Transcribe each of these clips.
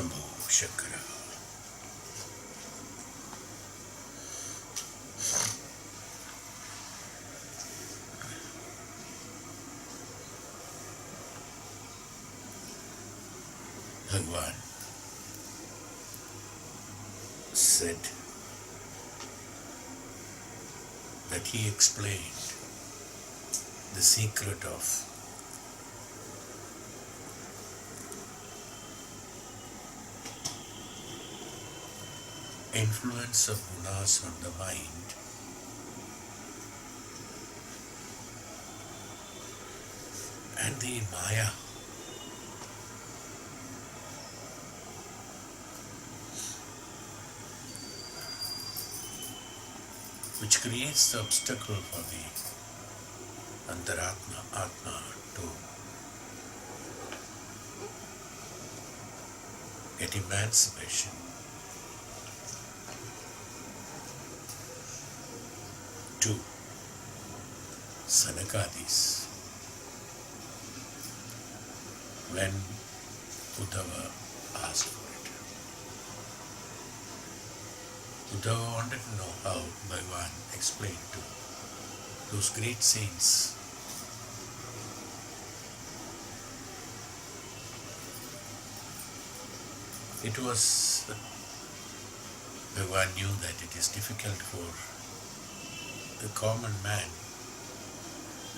Shambho Shankara. Bhagwan said that he explained the secret of influence of gunas on the mind and the maya which creates the obstacle for the antaratma, atma to get emancipation. To Sanakadis, when Uddhava asked for it. Uddhava wanted to know how Bhagavan explained to those great saints it was Bhagavan knew that it is difficult for the common man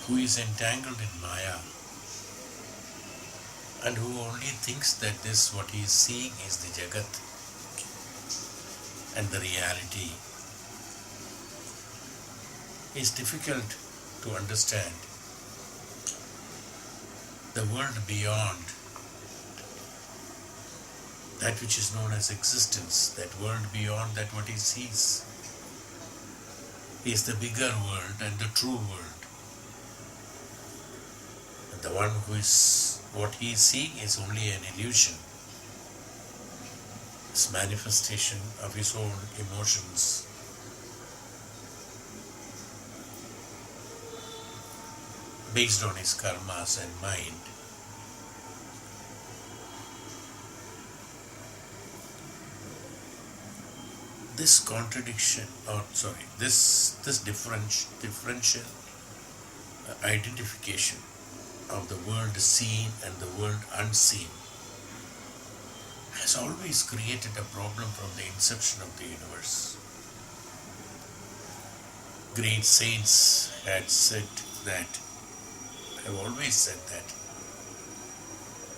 who is entangled in Maya and who only thinks that this what he is seeing is the Jagat and the reality is difficult to understand the world beyond that which is known as existence, that world beyond that what he sees is the bigger world and the true world. And the one who is, what he is seeing is only an illusion. It's manifestation of his own emotions. Based on his karmas and mind. This contradiction, this differential identification of the world seen and the world unseen has always created a problem from the inception of the universe. Great saints had said that, have always said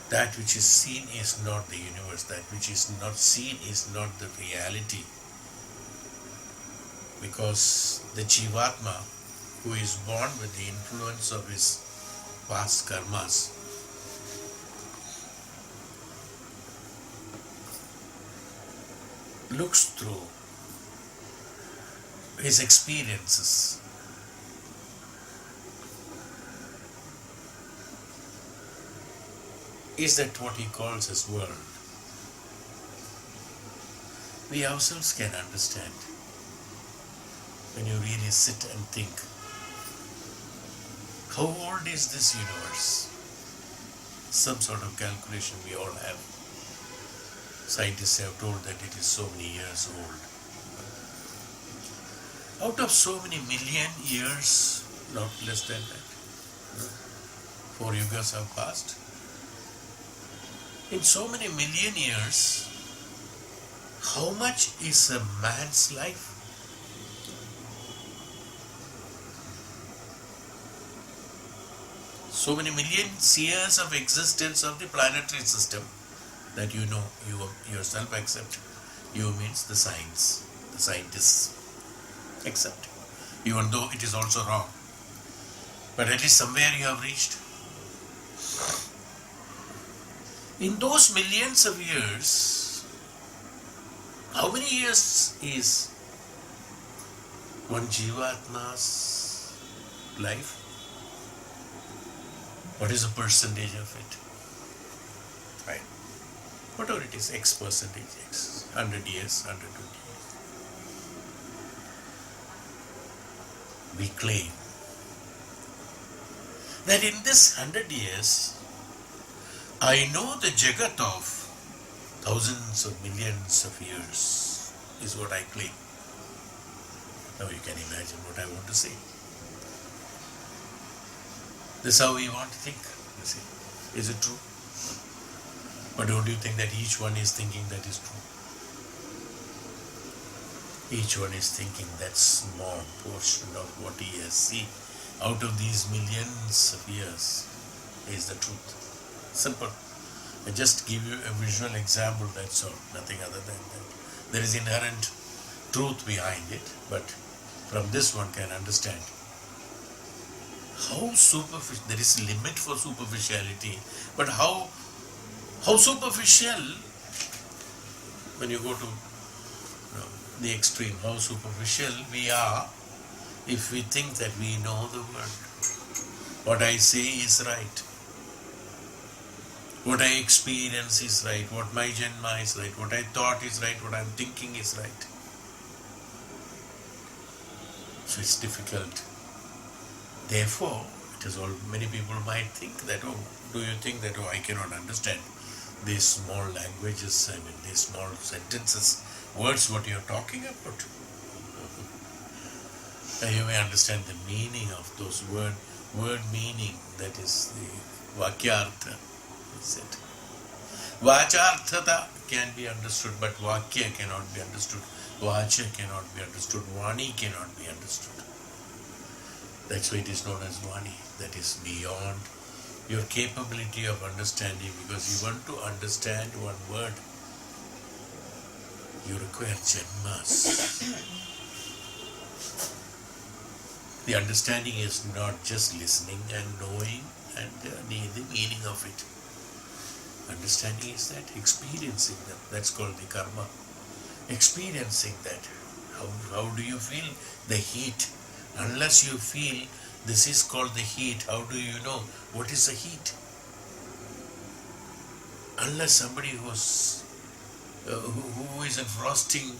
that which is seen is not the universe, that which is not seen is not the reality. Because the Jivatma, who is born with the influence of his past karmas, looks through his experiences. Is that what he calls his world? We ourselves can understand. When you really sit and think, how old is this universe? Some sort of calculation we all have. Scientists have told that it is so many years old. Out of so many million years, not less than that, 4 yugas have passed. In so many million years, how much is a man's life? So many million years of existence of the planetary system that you know, you yourself accept. You means the science, the scientists accept. Even though it is also wrong. But at least somewhere you have reached. In those millions of years, how many years is one Jivatma's life? What is the percentage of it? Right. Whatever it is, X percentage, X, 100 years, 120 years. We claim that in this 100 years, I know the Jagat of thousands of millions of years is what I claim. Now you can imagine what I want to say. This is how we want to think, you see. Is it true? But don't you think that each one is thinking that is true? Each one is thinking that small portion of what he has seen out of these millions of years is the truth. Simple. I just give you a visual example, that's all, nothing other than that. There is inherent truth behind it, but from this one can understand how superficial, there is a limit for superficiality, but how superficial, when you go to the extreme, how superficial we are if we think that we know the world. What I say is right. What I experience is right. What my Janma is right. What I thought is right. What I'm thinking is right. So it's difficult. Therefore, it is all, many people might think that, oh, do you think that, oh, I cannot understand these small languages, I mean, these small sentences, words, what you're talking about. You may understand the meaning of those word meaning, that is the vakyartha, is it. Vacharthata can be understood, but vakya cannot be understood. Vacha cannot be understood. Vani cannot be understood. That's why it is known as Vani. That is beyond your capability of understanding, because you want to understand one word, you require janmas. The understanding is not just listening and knowing and the meaning of it. Understanding is that, experiencing that. That's called the karma. Experiencing that. How do you feel the heat? Unless you feel this is called the heat, how do you know what is the heat? Unless somebody who is in frosting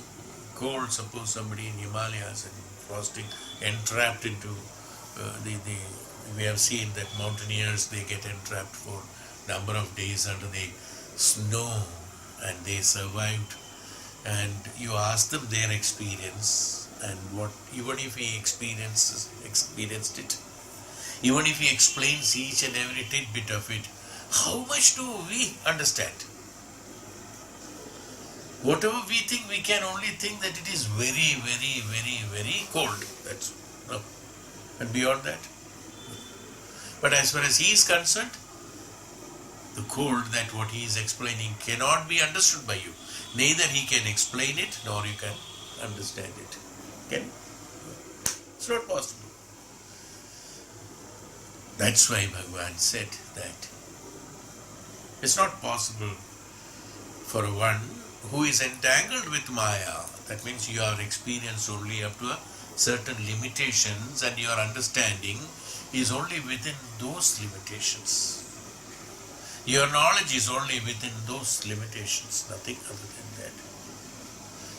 cold, suppose somebody in Himalayas and frosting, entrapped into we have seen that mountaineers, they get entrapped for number of days under the snow and they survived, and you ask them their experience, and what, even if he experienced it, even if he explains each and every tidbit of it, how much do we understand? Whatever we think, we can only think that it is very, very, very, very cold. That's no. And beyond that. But as far as he is concerned, the cold that what he is explaining cannot be understood by you. Neither he can explain it, nor you can understand it. Can? It's not possible. That's why Bhagavan said that it's not possible for one who is entangled with Maya. That means you are experienced only up to a certain limitations, and your understanding is only within those limitations. Your knowledge is only within those limitations, nothing other than that.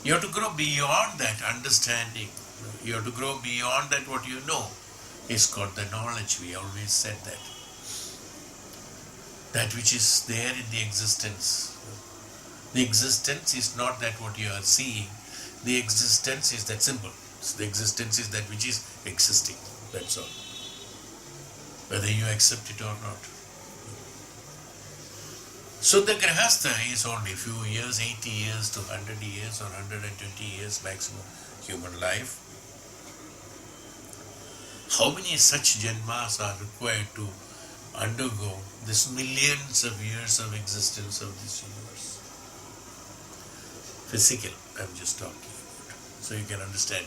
You have to grow beyond that understanding. You have to grow beyond that. What you know is called the knowledge. We always said that. That which is there in the existence. The existence is not that what you are seeing. The existence is that symbol. The existence is that which is existing. That's all. Whether you accept it or not. So the grihastha is only a few years, 80 years to 100 years or 120 years maximum human life. How many such janmas are required to undergo this millions of years of existence of this universe? Physical, I'm just talking about. So you can understand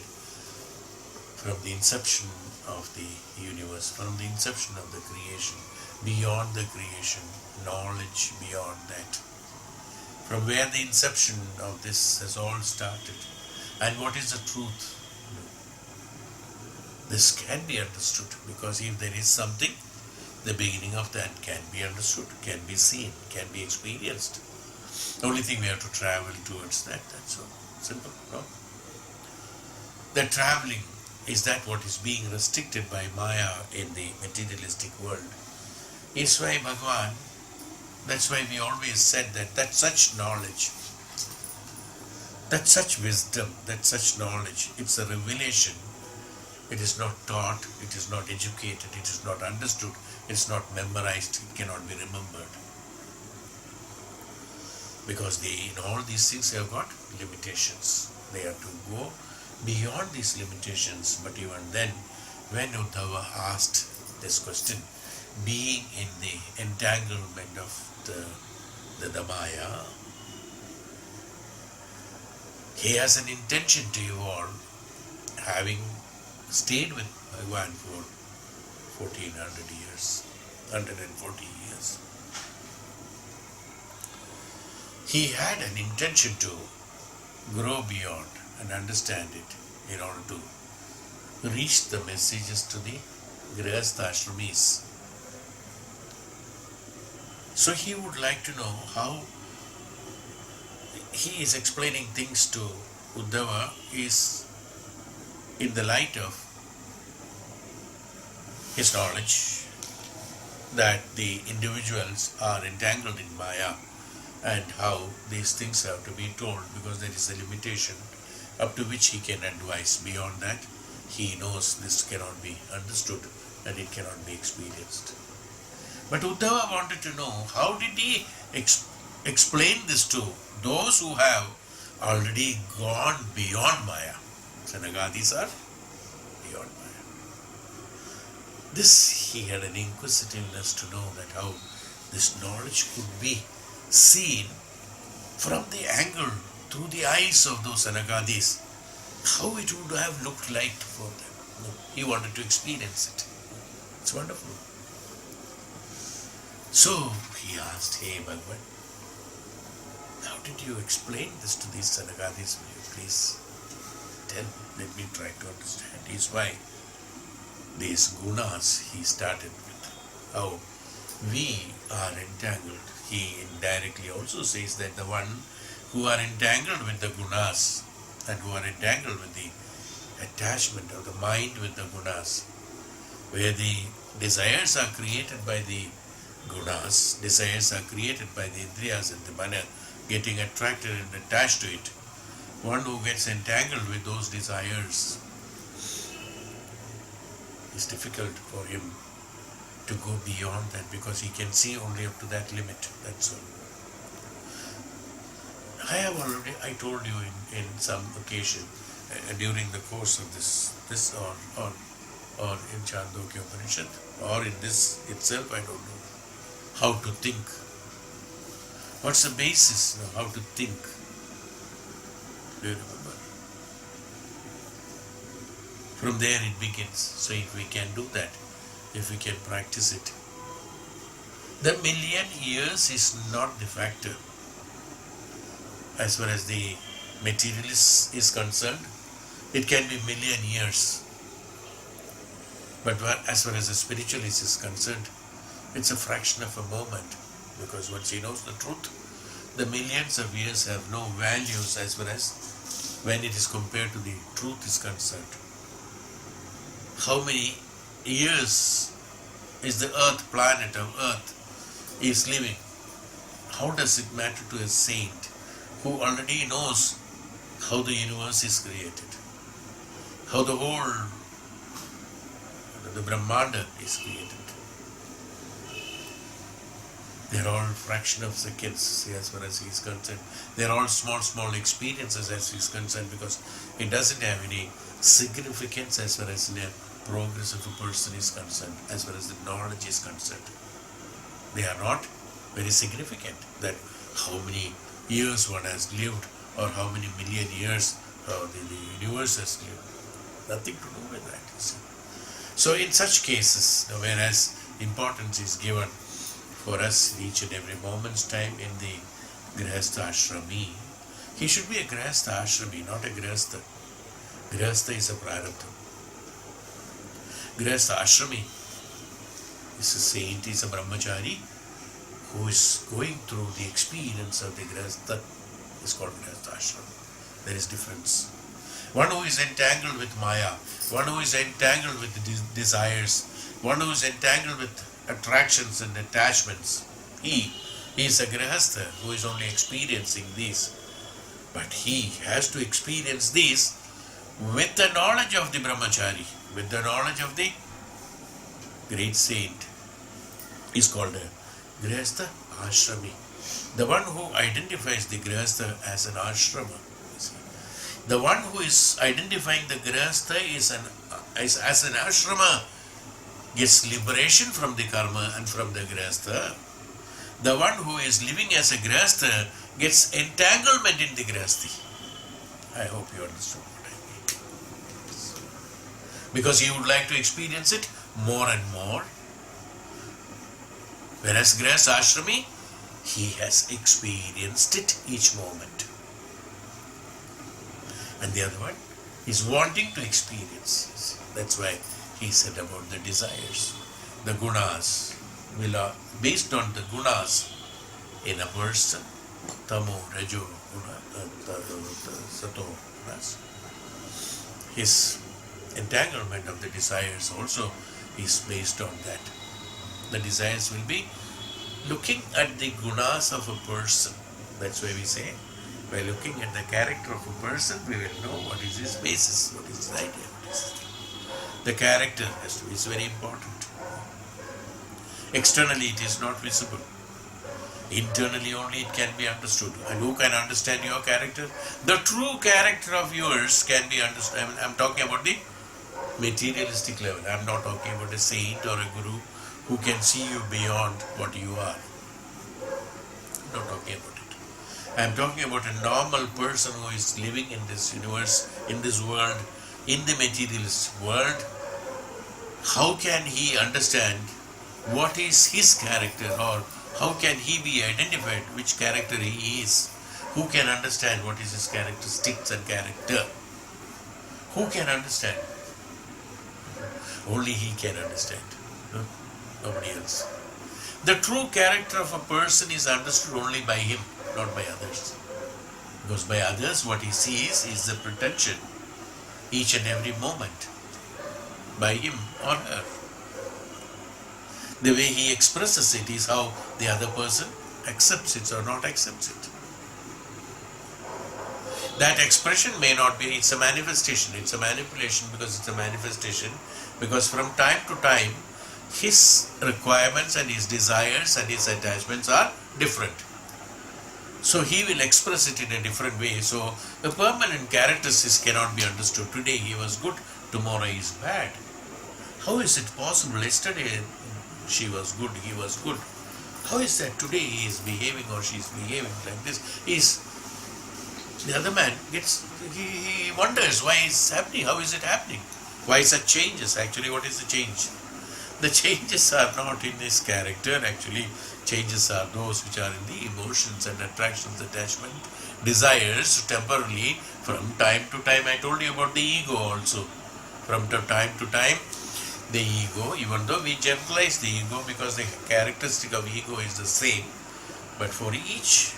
from the inception of the universe, from the inception of the creation, beyond the creation, knowledge beyond that. From where the inception of this has all started. And what is the truth? This can be understood, because if there is something, the beginning of that can be understood, can be seen, can be experienced. The only thing we have to travel towards that, that's all. Simple, no? The traveling is that what is being restricted by Maya in the materialistic world. Is why Bhagavan, That's why we always said that such knowledge, that such wisdom, that such knowledge, it's a revelation. It is not taught, it is not educated, it is not understood, it's not memorized, it cannot be remembered. Because in all these things they have got limitations. They have to go beyond these limitations. But even then, when Uddhava asked this question, being in the entanglement of the Maya, he has an intention to evolve, having stayed with Bhagavan for 1400 years, 140 years. He had an intention to grow beyond and understand it in order to reach the messages to the Grihastha Ashramis. So he would like to know how he is explaining things to Uddhava is in the light of his knowledge that the individuals are entangled in Maya and how these things have to be told, because there is a limitation up to which he can advise. Beyond that, he knows this cannot be understood and it cannot be experienced. But Uddhava wanted to know, how did he explain this to those who have already gone beyond Maya? Sanagadis are beyond Maya. This he had an inquisitiveness to know that how this knowledge could be seen from the angle, through the eyes of those Anagadis, how it would have looked like for them. He wanted to experience it. It's wonderful. So he asked, hey Bhagavan, how did you explain this to these Anagadis? Will you please tell, let me try to understand. Is why these gunas he started with, how we are entangled. He indirectly also says that the one who are entangled with the gunas and who are entangled with the attachment of the mind with the gunas, where the desires are created by the gunas, desires are created by the indriyas and the mana getting attracted and attached to it. One who gets entangled with those desires, it's difficult for him to go beyond that, because he can see only up to that limit. That's all. I told you in some occasion during the course of this or in Chandogya Upanishad or in this itself, I don't know how to think. What's the basis of how to think? Do you remember? From there it begins. So if we can do that, if we can practice it, the million years is not the factor. As far as the materialist is concerned, it can be million years. But as far as the spiritualist is concerned, it's a fraction of a moment. Because once he knows the truth, the millions of years have no values as far as when it is compared to the truth is concerned. How many years is the planet of Earth is living? How does it matter to a saint who already knows how the universe is created, how the whole, the Brahmanda is created? They are all fraction of seconds as far as he is concerned. They are all small experiences as he is concerned, because it doesn't have any significance as far as the progress of a person is concerned, as far as the knowledge is concerned. They are not very significant, that how many years one has lived or how many million years the universe has lived. Nothing to do with that, you see. So in such cases, whereas importance is given for us each and every moment's time in the Grihastha Ashrami, he should be a Grihastha Ashrami, not a Grihastha. Grihastha is a Prarabdha. Grihastha Ashrami is a saint, is a brahmachari who is going through the experience of the Grihastha, is called Grihastha Ashrami. There is difference. One who is entangled with Maya, one who is entangled with desires, one who is entangled with attractions and attachments, he He is a grihastha who is only experiencing these. But he has to experience these with the knowledge of the brahmachari, with the knowledge of the great saint. Is called a grihastha ashrami. The one who identifies the grihastha as an ashrama. The one who is identifying the grihastha as an ashrama gets liberation from the karma and from the grihastha. The one who is living as a grihastha gets entanglement in the grihasthi. I hope you understood what I mean. Because he would like to experience it more and more. Whereas grihastha ashrami, he has experienced it each moment. And the other one is wanting to experience. That's why he said about the desires. The gunas will based on the gunas in a person, tamo, rajo, guna, sato gunas. His entanglement of the desires also is based on that. The desires will be looking at the gunas of a person. That's why we say, by looking at the character of a person, we will know what is his basis, what is his idea, what is the character has to be, it's very important. Externally it is not visible. Internally only it can be understood. And who can understand your character? The true character of yours can be understood. I'm talking about the materialistic level. I'm not talking about a saint or a guru who can see you beyond what you are. I'm not talking about it. I'm talking about a normal person who is living in this universe, in this world, in the materialist world. How can he understand what is his character, or how can he be identified which character he is? Who can understand what is his characteristics and character? Who can understand? Only he can understand. No? Nobody else. The true character of a person is understood only by him, not by others. Because by others, what he sees is the pretension each and every moment by him or her. The way he expresses it is how the other person accepts it or not accepts it. That expression may not be, it's a manifestation, it's a manipulation because it's a manifestation, because from time to time his requirements and his desires and his attachments are different. So he will express it in a different way. So the permanent characteristics cannot be understood. Today he was good, tomorrow he is bad. How is it possible? Yesterday she was good, he was good. How is that today he is behaving or she is behaving like this? The other man he wonders why it's happening, how is it happening? Why such changes? Actually, what is the change? The changes are not in his character, actually changes are those which are in the emotions and attractions, attachment, desires temporarily from time to time. I told you about the ego also. From time to time, the ego, even though we generalize the ego because the characteristic of ego is the same, but for each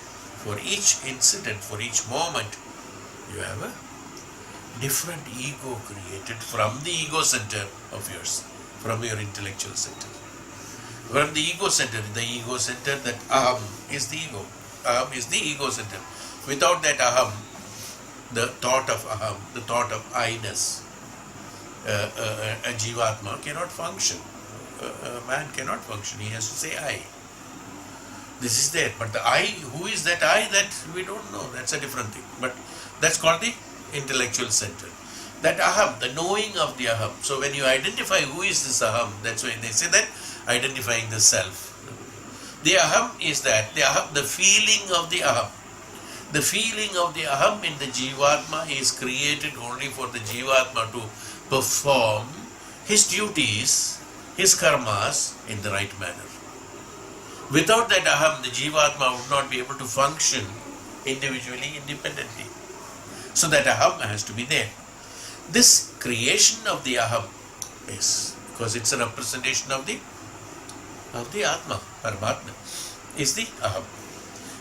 incident, for each moment, you have a different ego created from the ego center of yours, from your intellectual center. From the ego center that aham is the ego. Aham is the ego center. Without that aham, the thought of aham, the thought of I-ness, a jivatma cannot function. A man cannot function. He has to say I. This is there. But the I, who is that I, that we don't know. That's a different thing. But that's called the intellectual center. That aham, the knowing of the aham. So when you identify who is this aham, that's why they say that identifying the self. The aham is that, the feeling of the aham. The feeling of the aham in the jivatma is created only for the jivatma to perform his duties, his karmas in the right manner. Without that aham, the jivatma would not be able to function individually, independently. So that aham has to be there. This creation of the aham is, because it's a representation of the Atma, Paramatma, is the aham.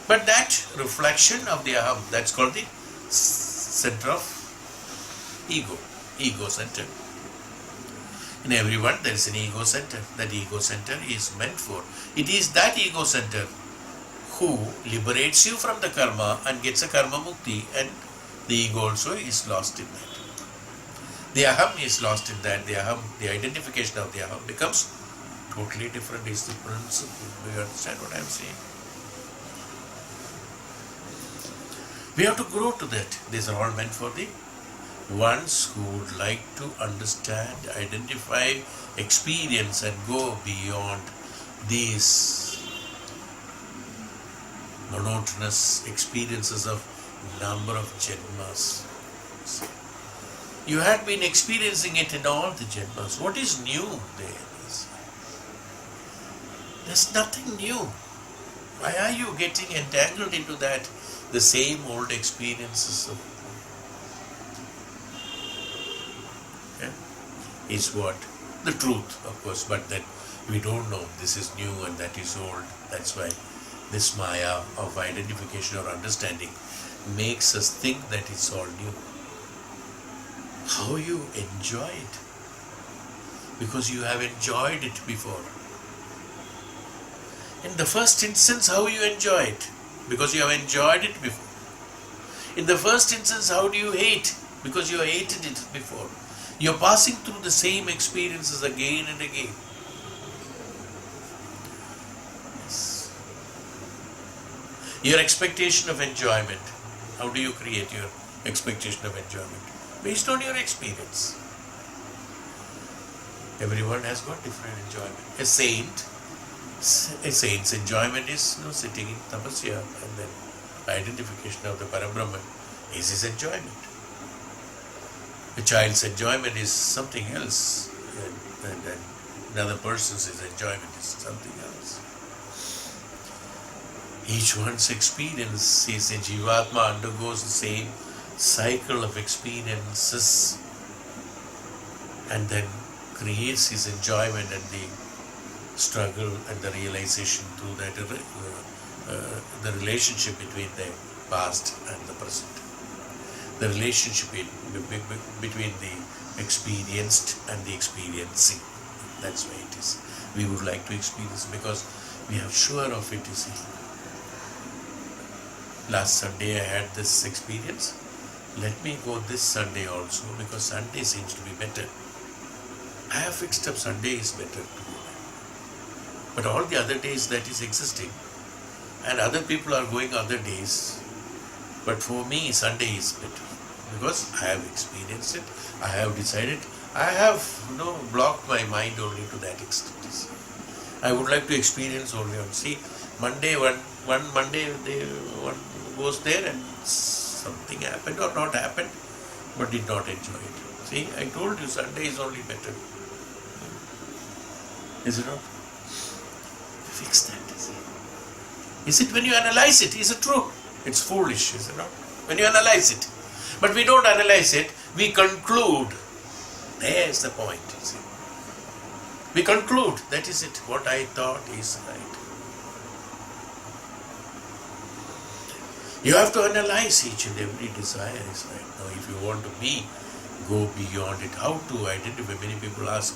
But that reflection of the aham, that's called the center of ego center. In everyone there is an ego center. That ego center is meant for, it is that ego center who liberates you from the karma and gets a karma mukti, and the ego also is lost in that. The aham is lost in that. The aham, the identification of the aham becomes totally different. Is the principle. Do you understand what I am saying? We have to grow to that. These are all meant for the ones who would like to understand, identify, experience and go beyond these monotonous experiences of number of janmas. You had been experiencing it in all the janmas. What is new there? There's nothing new. Why are you getting entangled into that? The same old experiences of is what? The truth, of course, but then we don't know this is new and that is old. That's why this maya of identification or understanding makes us think that it's all new. How you enjoy it? Because you have enjoyed it before. In the first instance, how you enjoy it? Because you have enjoyed it before. In the first instance, how do you hate? Because you have hated it before. You are passing through the same experiences again and again. Yes. Your expectation of enjoyment. How do you create your expectation of enjoyment? Based on your experience. Everyone has got different enjoyment. A saint's enjoyment is sitting in tapasya, and then identification of the Parabrahman is his enjoyment. A child's enjoyment is something else, and another person's enjoyment is something else. Each one's experience is a Jivatma undergoes the same cycle of experiences and then creates his enjoyment and the struggle and the realization through that the relationship between the past and the present. The relationship between the experienced and the experiencing. That's why it is. We would like to experience because we are sure of it, you see. Last Sunday I had this experience. Let me go this Sunday also because Sunday seems to be better. I have fixed up Sunday is better to go. But all the other days that is existing and other people are going other days. But for me Sunday is better because I have experienced it. I have decided. I have blocked my mind only to that extent. I would like to experience only on. See, Monday one Monday one goes there and something happened or not happened, but did not enjoy it. See, I told you Sunday is only better. Is it not? Fix that. Is it when you analyze it? Is it true? It's foolish, is it not? When you analyze it. But we don't analyze it, we conclude. There's the point, you see. We conclude, that is it. What I thought is right. You have to analyze each and every desire is right. Now, if you want to go beyond it. How to identify? Many people ask,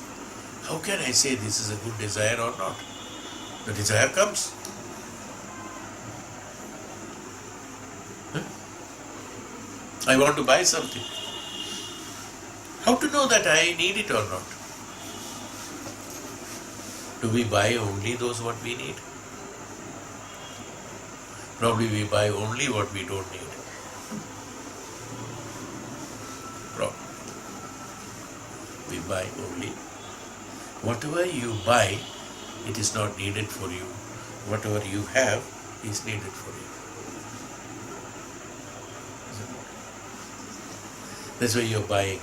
how can I say this is a good desire or not? The desire comes. I want to buy something. How to know that I need it or not? Do we buy only those what we need? Probably we buy only what we don't need. Probably. We buy only. Whatever you buy, it is not needed for you. Whatever you have is needed for you. That's why you are buying.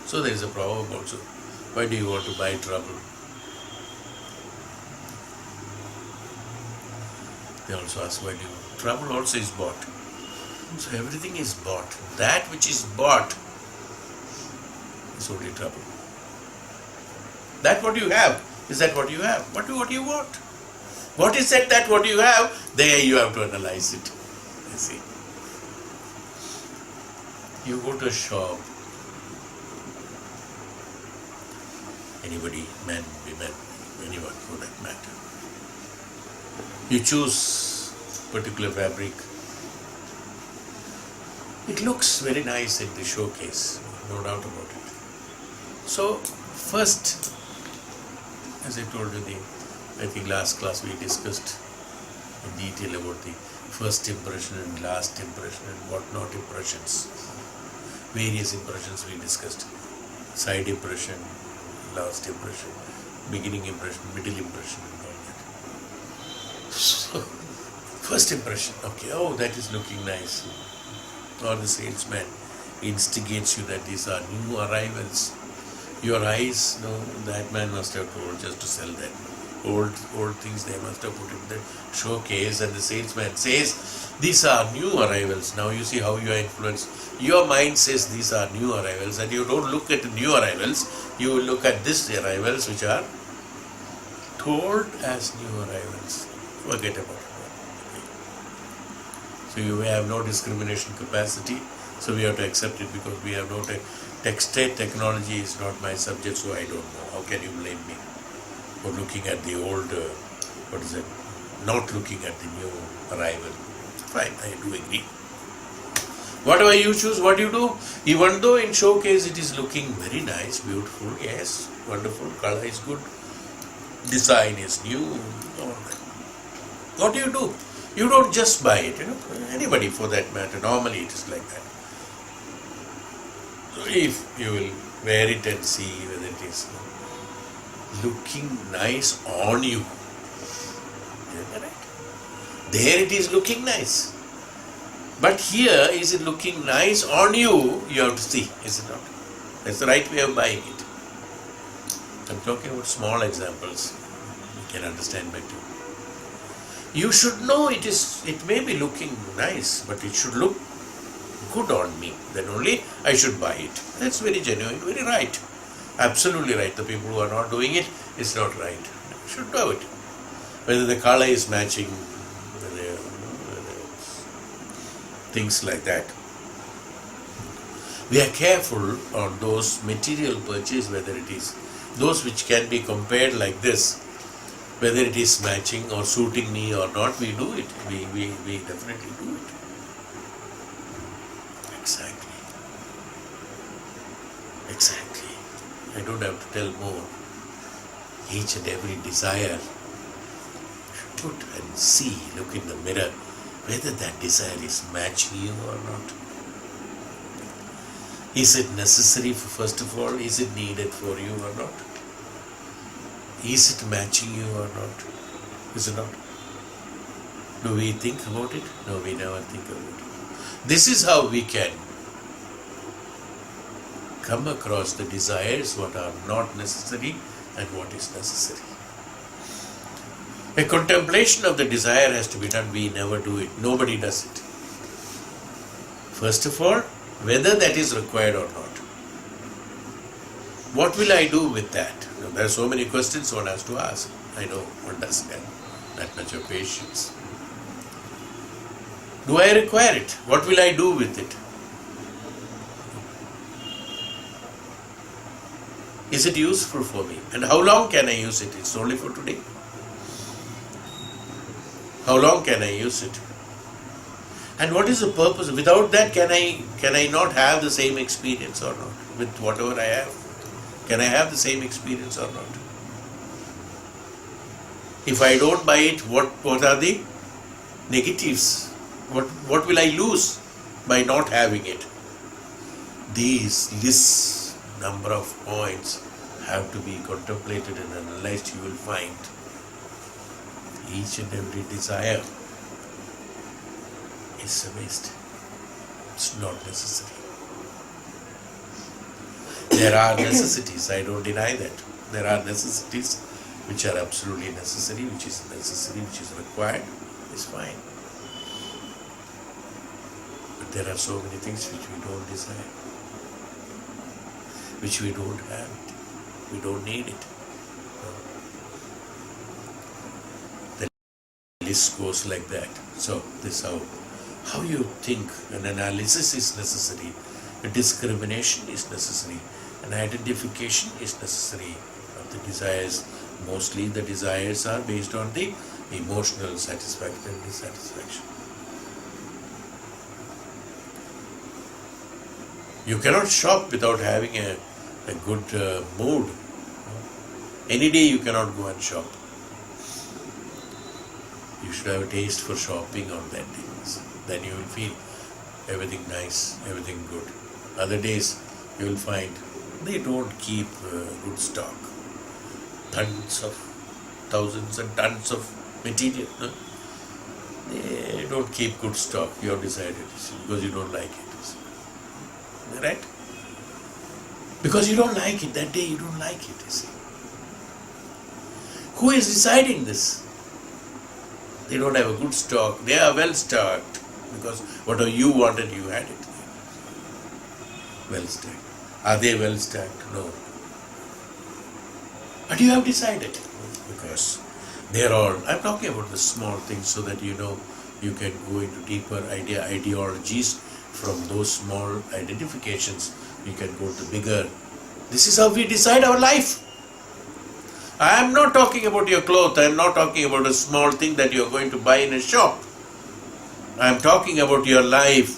So there is a proverb also. Why do you want to buy trouble? They also ask why do you trouble also is bought. So everything is bought. That which is bought is only trouble. That what you have, is that what you have? What do you want? What is that what you have? There you have to analyze it. You see. You go to a shop, anybody, men, women, anyone for that matter. You choose particular fabric. It looks very nice in the showcase, no doubt about it. So first, as I told you, I think last class we discussed in detail about the first impression and last impression and whatnot impressions. Various impressions we discussed. Side impression, last impression, beginning impression, middle impression and all that. So, first impression, okay, oh, that is looking nice. Or the salesman instigates you that these are new arrivals. Your eyes, no, that man must have told just to sell that. Old things they must have put in the showcase, and the salesman says, these are new arrivals. Now you see how you are influenced. Your mind says these are new arrivals, and you don't look at the new arrivals, you will look at these arrivals which are told as new arrivals. Forget about it. So you have no discrimination capacity, so we have to accept it because we have no textile technology is not my subject, so I don't know. How can you blame me for looking at the old, not looking at the new arrival? Fine, I do agree. Whatever you choose, what you do, even though in showcase it is looking very nice, beautiful, yes, wonderful, color is good, design is new, all that. What do? You don't just buy it, anybody for that matter, normally it is like that. So if you will wear it and see whether it is looking nice on you, there it is looking nice. But here, is it looking nice on you? You have to see, is it not? That's the right way of buying it. I'm talking about small examples. You can understand better. You should know it may be looking nice, but it should look good on me. Then only I should buy it. That's very genuine, very right. Absolutely right. The people who are not doing it, it's not right. You should do it. Whether the color is matching, whether things like that. We are careful on those material purchase, whether it is those which can be compared like this, whether it is matching or suiting me or not, we do it. We definitely do it. Exactly. I don't have to tell more. Each and every desire, put and see, look in the mirror, whether that desire is matching you or not. Is it necessary, first of all? Is it needed for you or not? Is it matching you or not? Is it not? Do we think about it? No, we never think about it. This is how we can come across the desires, what are not necessary and what is necessary. A contemplation of the desire has to be done. We never do it. Nobody does it. First of all, whether that is required or not. What will I do with that? Now, there are so many questions one has to ask. I know one doesn't have that much of patience. Do I require it? What will I do with it? Is it useful for me? And how long can I use it? It's only for today. How long can I use it? And what is the purpose? Without that, can I not have the same experience or not? With whatever I have, can I have the same experience or not? If I don't buy it, what are the negatives? What will I lose by not having it? These lists, number of points have to be contemplated and analyzed. You will find each and every desire is a waste. It's not necessary. There are necessities, I don't deny that. There are necessities which are absolutely necessary, which is required, is fine. But there are so many things which we don't desire, which we don't have it, we don't need it. The list goes like that. So this is how you think. An analysis is necessary, a discrimination is necessary, an identification is necessary of the desires. Mostly the desires are based on the emotional satisfaction and dissatisfaction. You cannot shop without having a good mood. Any day you cannot go and shop. You should have a taste for shopping on that day. Then you will feel everything nice, everything good. Other days you will find they don't keep good stock. Tons of, thousands and tons of material. No? They don't keep good stock. You have decided, because you don't like it. Right? Because you don't like it. That day you don't like it, you see. Who is deciding this? They don't have a good stock. They are well stocked. Because whatever you wanted, you had it. Well stacked. Are they well stacked? No. But you have decided. Because they are all, I'm talking about the small things so that you know you can go into deeper ideologies from those small identifications. You can go to bigger. This is how we decide our life. I am not talking about your clothes. I am not talking about a small thing that you are going to buy in a shop. I am talking about your life.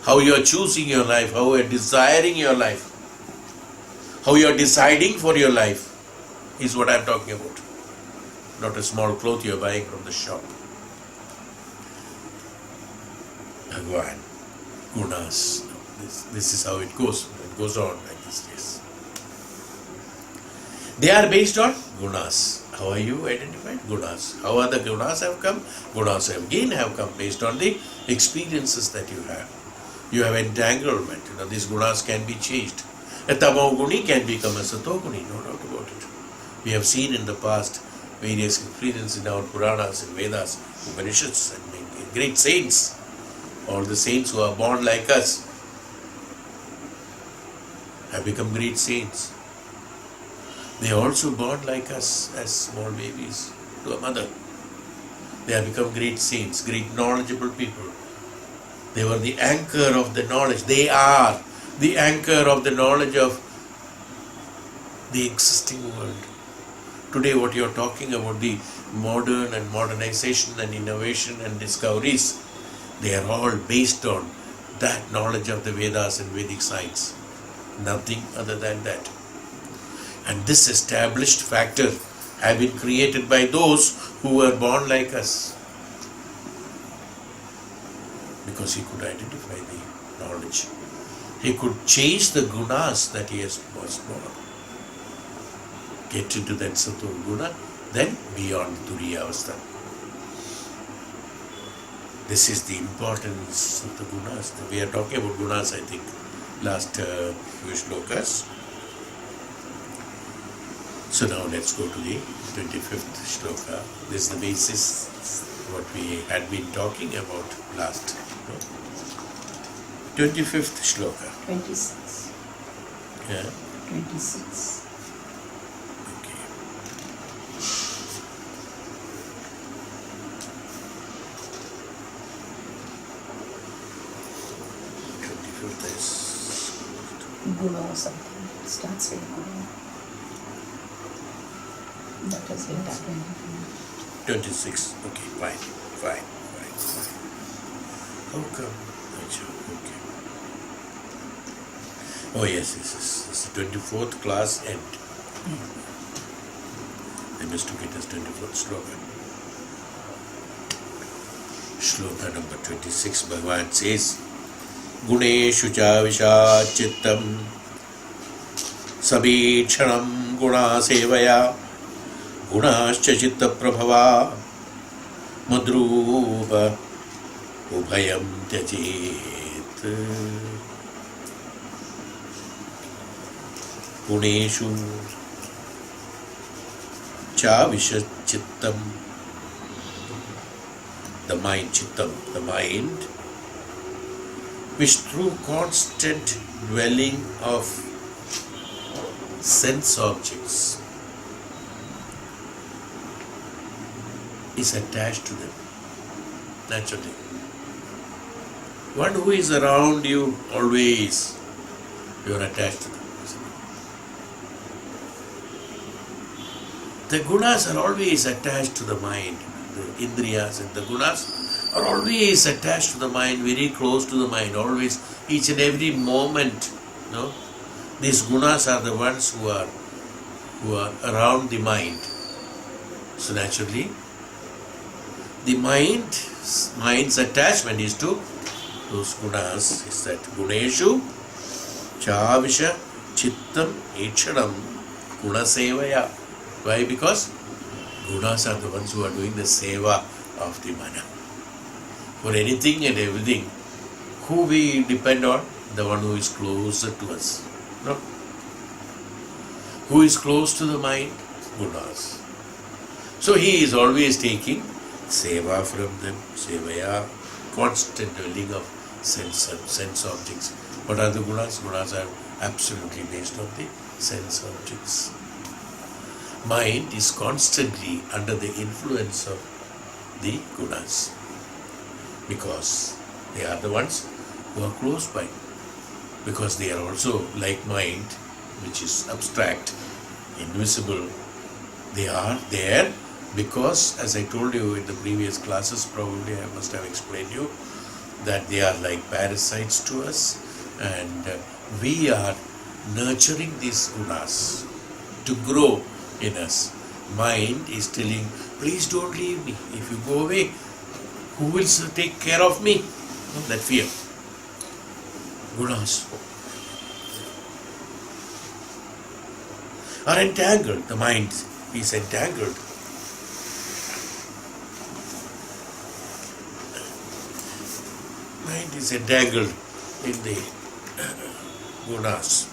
How you are choosing your life. How you are desiring your life. How you are deciding for your life is what I am talking about. Not a small cloth you are buying from the shop. Bhagwan, gunas. This is how it goes. It goes on like this. Yes. They are based on gunas. How are you identified? Gunas. How are the gunas have come? Gunas again have come based on the experiences that you have. You have entanglement. These gunas can be changed. A tamoguni can become a satoguni, no doubt about it. We have seen in the past various experiences in our Puranas and Vedas, Upanishads, and great saints. All the saints who are born like us have become great saints. They are also born like us as small babies to a mother. They have become great saints, great knowledgeable people. They were the anchor of the knowledge. They are the anchor of the knowledge of the existing world. Today what you are talking about, the modern and modernization and innovation and discoveries, they are all based on that knowledge of the Vedas and Vedic science. Nothing other than that. And this established factor have been created by those who were born like us. Because he could identify the knowledge. He could change the gunas that he was born. Get into that sato guna, then beyond turiya avastha. This is the importance of the gunas. We are talking about gunas, I think, last few shlokas. So now let's go to the 25th shloka. This is the basis what we had been talking about last. 25th shloka. 26. Yeah. 26. Okay. 25th is Guna or something. Starts with Guna. That has been done. 26. Okay, fine. How come? Okay. Oh yes. It's the 24th class end. I mistook it as 24th sloka. Shloka number 26, Bhagavan says, Guneshu cha vishat chittam sabhikshanam guna sevaya Gunascha chitta prabhava madrupa ubhayam tyajit. Guneshu cha vishat chittam, the mind, chittam, the mind, which through constant dwelling of sense objects is attached to them, naturally. One who is around you always, you are attached to them. The gunas are always attached to the mind. The indriyas and the gunas are always attached to the mind, very close to the mind, always, each and every moment. No? These gunas are the ones who are around the mind. So naturally, the mind's attachment is to those gunas, is that guneshu chavisha chittam ikshanam gunasevaya. Why? Because gunas are the ones who are doing the seva of the mana. For anything and everything, who we depend on? The one who is closer to us. No? Who is close to the mind? Gunas. So he is always taking seva from them, sevaya, constant dwelling of sense objects. What are the gunas? Gunas are absolutely based on the sense objects. Mind is constantly under the influence of the gunas because they are the ones who are close by, because they are also like mind, which is abstract, invisible. They are there because, as I told you in the previous classes, probably I must have explained you, that they are like parasites to us, and we are nurturing these gunas to grow in us. Mind is telling, please don't leave me. If you go away, who will take care of me? That fear. Gunas are entangled. The mind is entangled. Mind is entangled in the gunas.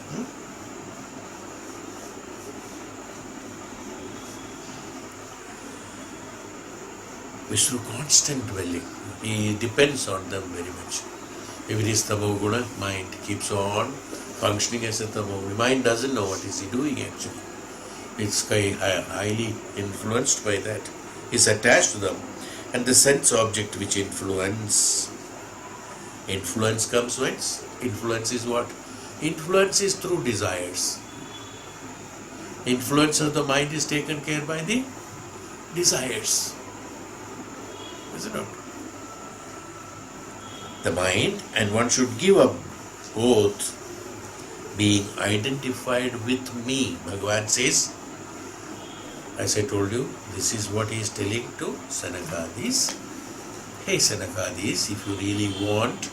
Which through constant dwelling, he depends on them very much. If it is tamoguna, mind keeps on functioning as a tamoguna. Mind doesn't know what is he doing actually. It's highly influenced by that. It's attached to them. And the sense object which influence comes whence? Influence is what? Influence is through desires. Influence of the mind is taken care by the desires. Is it not? The mind, and one should give up both being identified with me. Bhagavan says, as I told you, this is what he is telling to Sanakadis. Hey Sanakadis, if you really want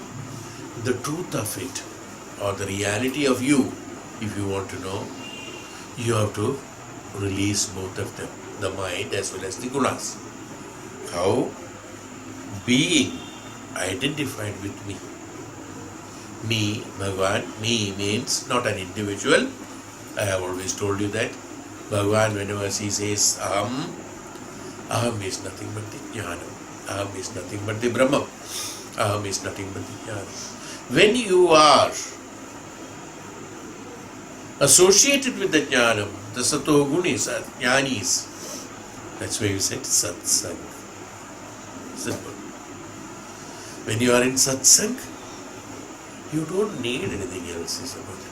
the truth of it, or the reality of you, if you want to know, you have to release both of them, the mind as well as the gunas. How? Being identified with me. Me, Bhagavan, me means not an individual. I have always told you that. Bhagavan, whenever he says aham, aham is nothing but the jnanam. Aham is nothing but the Brahman. Aham is nothing but the jnanam. When you are associated with the jnanam, the sato gunis, jnanis, that's why you said satsang. Simple. When you are in satsang, you don't need anything else, is about it.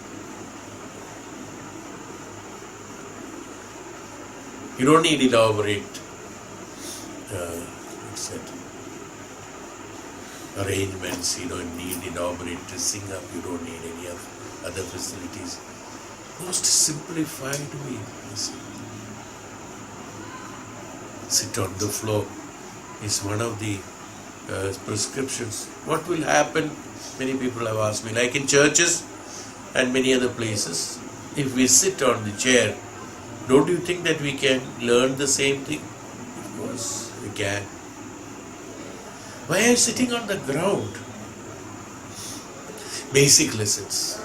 You don't need elaborate arrangements, you don't need elaborate dressing up, you don't need any other facilities. Most simplified way. Sit on the floor is one of the prescriptions. What will happen? Many people have asked me, like in churches and many other places, if we sit on the chair, don't you think that we can learn the same thing? Of course, we can. Why are you sitting on the ground? Basic lessons.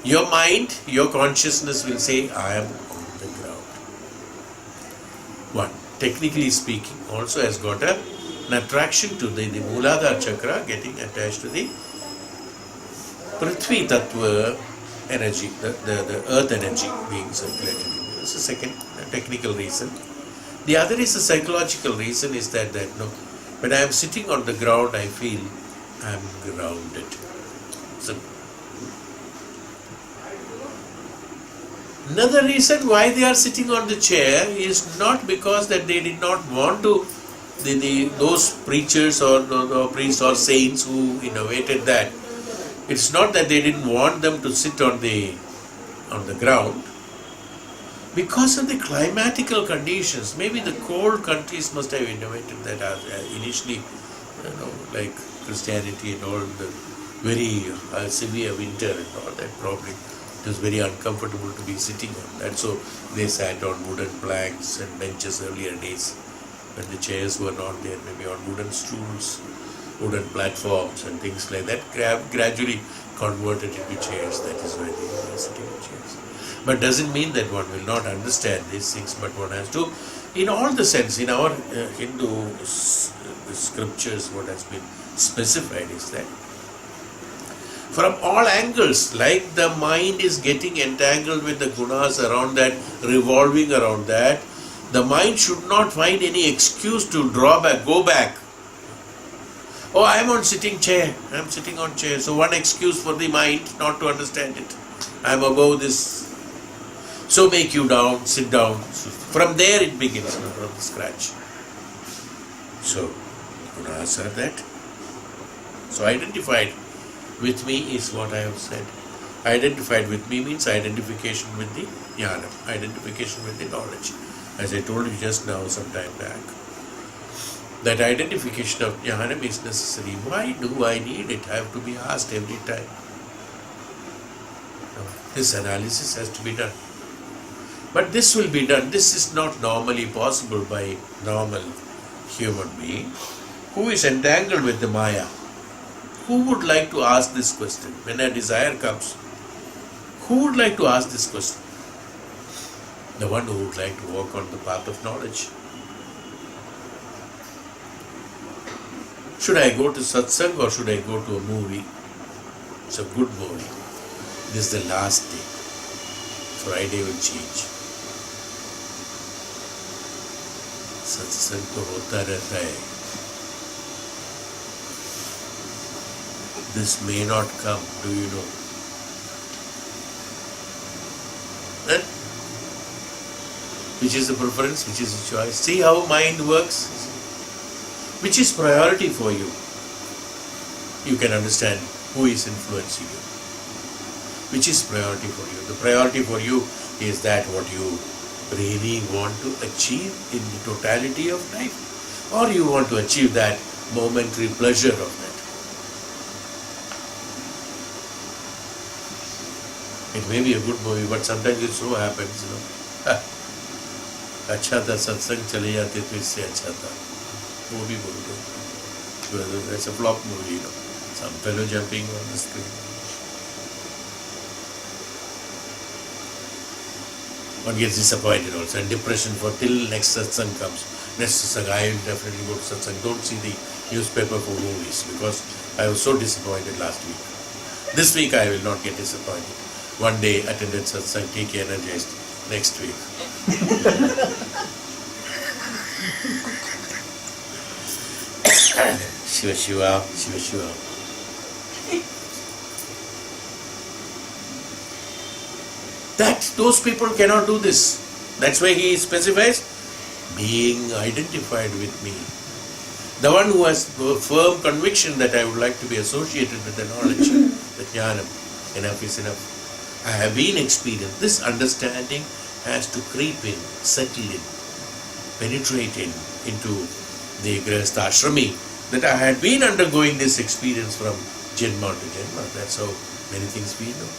Your mind, your consciousness will say, I am on the ground. One, technically speaking, also has got an attraction to the Mooladhara chakra getting attached to the Prithvi Tattva energy, the earth energy being circulated. This is the second technical reason. The other is a psychological reason, is that no, when I am sitting on the ground, I feel I am grounded. So, Another reason why they are sitting on the chair is not because that they did not want to, those preachers or priests or saints who innovated that. It's not that they didn't want them to sit on the ground. Because of the climatical conditions, maybe the cold countries must have innovated that initially, like Christianity and all, the very severe winter and all that, probably it was very uncomfortable to be sitting on that. So they sat on wooden planks and benches earlier days when the chairs were not there, maybe on wooden stools, wooden platforms and things like that, gradually converted into chairs. That is why they are sitting on chairs. But doesn't mean that one will not understand these things, but one has to, in all the sense, in our Hindu scriptures, what has been specified is that from all angles, like the mind is getting entangled with the gunas around that, revolving around that, the mind should not find any excuse to draw back, go back. Oh, I am on sitting chair, I am sitting on chair. So one excuse for the mind not to understand it. I am above this. So make you down, sit down. So from there it begins, from the scratch. So, gunas are that. So identified with me is what I have said. Identified with me means identification with the jnana, identification with the knowledge. As I told you just now some time back, that identification of jnana is necessary. Why do I need it? I have to be asked every time. This analysis has to be done. But this will be done. This is not normally possible by normal human being who is entangled with the Maya. Who would like to ask this question? When a desire comes, who would like to ask this question? The one who would like to walk on the path of knowledge. Should I go to satsang or should I go to a movie? It's a good movie. This is the last day. Friday will change. सत्संग तो होता रहता है. This may not come, do you know? Then, which is the preference, which is the choice? See how mind works? Which is priority for you? You can understand who is influencing you. Which is priority for you? The priority for you is that what you really want to achieve in the totality of life, or you want to achieve that momentary pleasure of that. It may be a good movie, but sometimes it so happens, अच्छा था सत्संग चले जाते तो इससे अच्छा था, वो भी बोलते. It's a flop movie, some fellow jumping on the screen. One gets disappointed also, and depression for till next satsang comes. Next satsang, I will definitely go to satsang. Don't see the newspaper for movies, because I was so disappointed last week. This week I will not get disappointed. One day attended satsang, take energized. Next week. Shiva Shiva, Shiva Shiva. That those people cannot do this. That's why he specifies being identified with me. The one who has a firm conviction that I would like to be associated with the knowledge, the jnanam, enough is enough. I have been experienced. This understanding has to creep in, settle in, penetrate into the grihastha ashrami, that I had been undergoing this experience from Janma to Janma. That's how many things we know.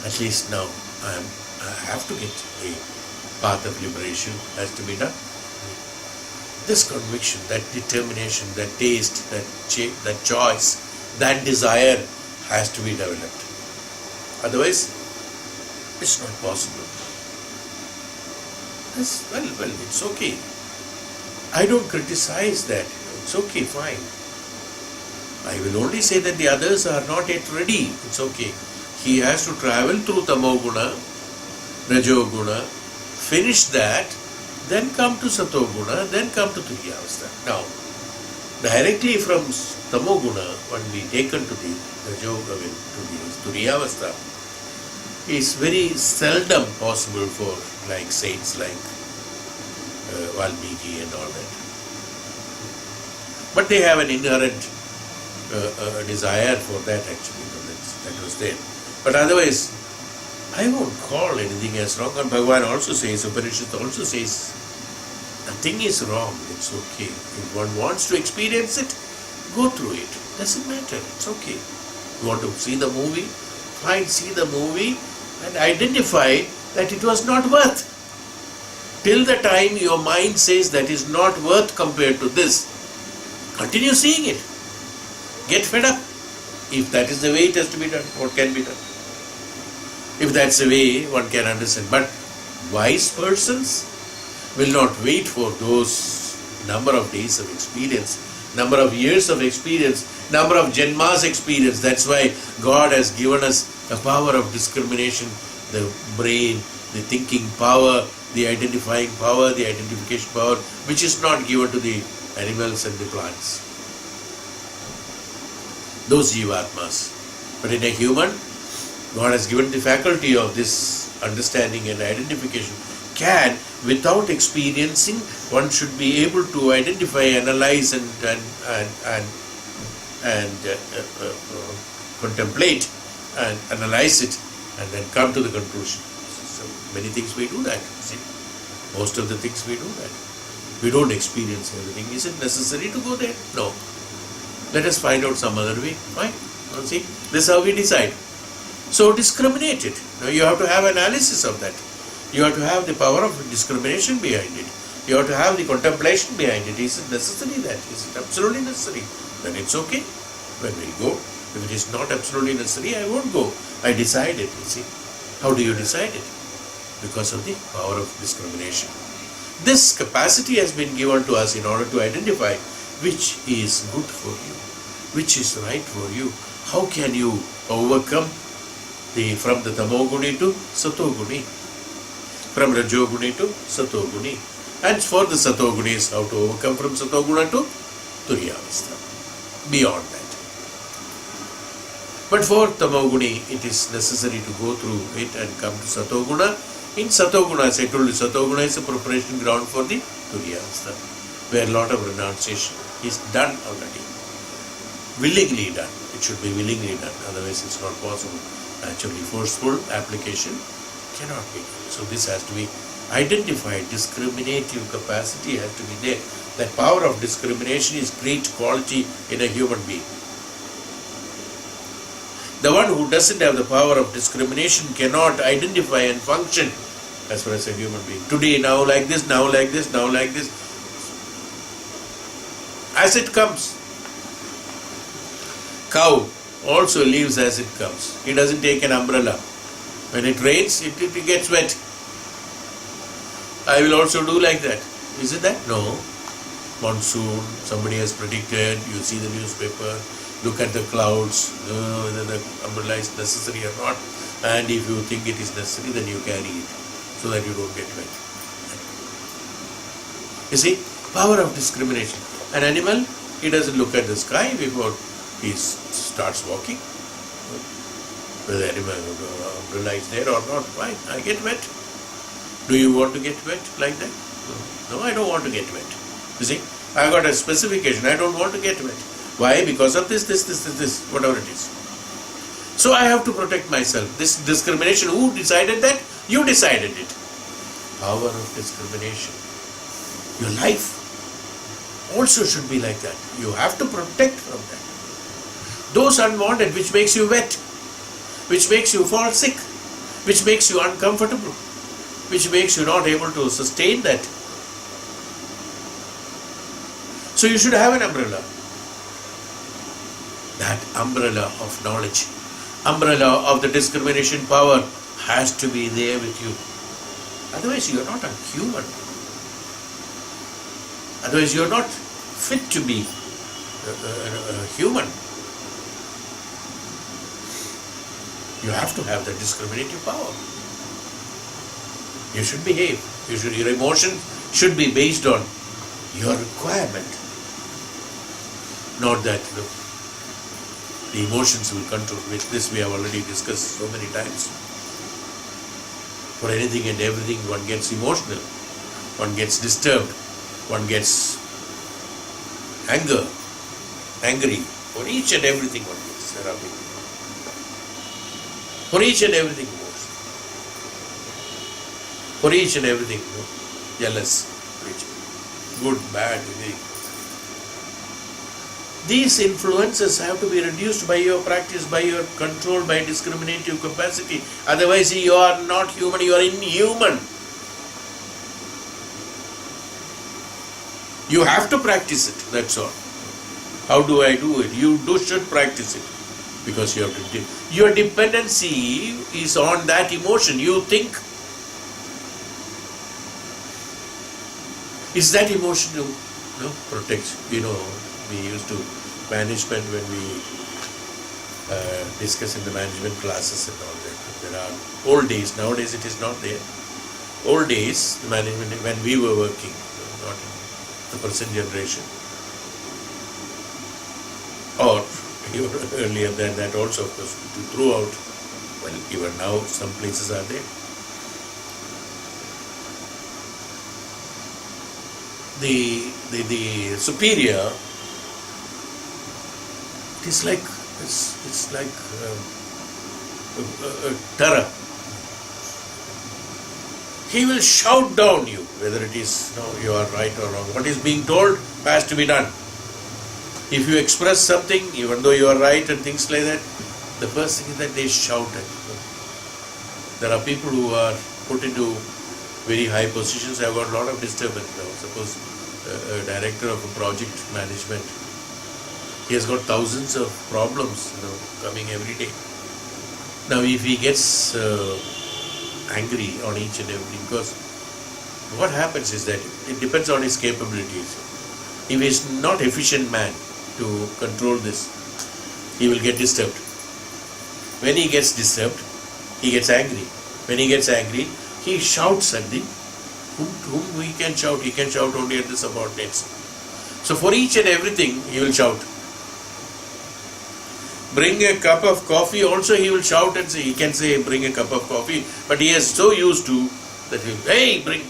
At least now I have to get a path of liberation, has to be done. This conviction, that determination, that taste, that choice, that desire has to be developed. Otherwise, it's not possible. Well, it's okay. I don't criticize that. It's okay, fine. I will only say that the others are not yet ready. It's okay. He has to travel through tamoguna, rajoguna, finish that, then come to satoguna, then come to turiyavastha. Now, directly from tamoguna, when we taken to the rajoguna, to the turiyavastha, is very seldom possible for like saints like Valmiki and all that. But they have an inherent desire for that actually. That was there. But otherwise, I won't call anything as wrong. And Bhagavan also says, Upanishad also says, nothing is wrong. It's okay. If one wants to experience it, go through it. Doesn't matter. It's okay. You want to see the movie? Fine, see the movie and identify that it was not worth. Till the time your mind says that is not worth compared to this, continue seeing it. Get fed up. If that is the way it has to be done, what can be done? If that's the way, one can understand. But wise persons will not wait for those number of days of experience, number of years of experience, number of janmas experience. That's why God has given us the power of discrimination, the brain, the thinking power, the identifying power, the identification power, which is not given to the animals and the plants. Those jivatmas. But in a human, God has given the faculty of this understanding and identification. Can, without experiencing, one should be able to identify, analyze and contemplate and analyze it and then come to the conclusion. So many things we do that. See? Most of the things we do that. We don't experience everything. Is it necessary to go there? No. Let us find out some other way. Fine. See, this is how we decide. So discriminate it. Now you have to have analysis of that. You have to have the power of discrimination behind it. You have to have the contemplation behind it. Is it necessary that? Is it absolutely necessary? Then it's okay. When we go. If it is not absolutely necessary, I won't go. I decide it. You see. How do you decide it? Because of the power of discrimination. This capacity has been given to us in order to identify which is good for you, which is right for you. How can you overcome from the tamoguni to satoguni, from rajoguni to satoguni, and for the satogunis how to overcome from satoguna to turyavastha, beyond that. But for tamoguni it is necessary to go through it and come to satoguna. In satoguna, as I told you, satoguna is a preparation ground for the turyavastha, where a lot of renunciation is done already, willingly done. It should be willingly done, otherwise it's not possible. Actually, forceful application cannot be done. So this has to be identified. Discriminative capacity has to be there. That power of discrimination is great quality in a human being. The one who doesn't have the power of discrimination cannot identify and function as far as a human being. Today, now like this, now like this, now like this. As it comes. Cow also lives as it comes. He doesn't take an umbrella. When it rains, it gets wet. I will also do like that. Is it that? No. Monsoon, somebody has predicted, you see the newspaper, look at the clouds, whether the umbrella is necessary or not, and if you think it is necessary, then you carry it, so that you don't get wet. You see, power of discrimination. An animal, he doesn't look at the sky before he starts walking. Whether the umbrella is there or not, fine, I get wet. Do you want to get wet like that? No, I don't want to get wet. You see, I got a specification, I don't want to get wet. Why? Because of this, whatever it is. So I have to protect myself. This discrimination, who decided that? You decided it. Power of discrimination. Your life also should be like that. You have to protect from that. Those unwanted, which makes you wet, which makes you fall sick, which makes you uncomfortable, which makes you not able to sustain that. So you should have an umbrella. That umbrella of knowledge, umbrella of the discrimination power has to be there with you. Otherwise you are not a human. Otherwise you are not fit to be a human. You have to have the discriminative power. You should behave. Your emotion should be based on your requirement. Not that the emotions will control, which this we have already discussed so many times. For anything and everything, one gets emotional, one gets disturbed, one gets angry. For each and everything one gets. There are people. For each and everything emotion. For each and everything, jealous, good, bad, everything. These influences have to be reduced by your practice, by your control, by discriminative capacity. Otherwise, you are not human, you are inhuman. You have to practice it, that's all. How do I do it? You should practice it. Because you have to. Your dependency is on that emotion. You think. Is that emotion protects? We used to management when we discuss in the management classes and all that. There are old days. Nowadays it is not there. Old days, the management when we were working, not in the present generation, or even earlier than that also, of course, throughout. Well, even now some places are there. The superior. It's like a terror. He will shout down you, whether it is you are right or wrong. What is being told has to be done. If you express something, even though you are right and things like that, the first thing is that they shout at you. There are people who are put into very high positions, have got a lot of disturbance now. Suppose a director of a project management, he has got thousands of problems coming every day. Now if he gets angry on each and everything, because what happens is that it depends on his capabilities. If he is not efficient man to control this, he will get disturbed. When he gets disturbed, he gets angry. When he gets angry, he shouts at the whom he can shout. He can shout only at the subordinates. So for each and everything, he will shout. Bring a cup of coffee, also he will shout and say, he can say, bring a cup of coffee, but he is so used to that he will, hey, bring a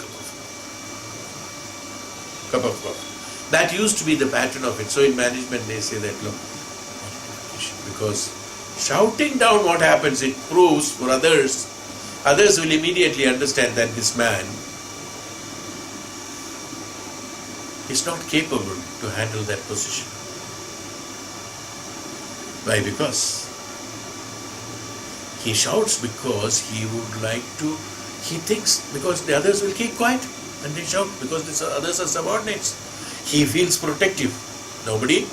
cup of coffee. That used to be the pattern of it. So in management they say that, look, because shouting down what happens, it proves for others will immediately understand that this man is not capable to handle that position. Why? Because he shouts because he would like to, he thinks because the others will keep quiet and they shout because the others are subordinates. He feels protective. Nobody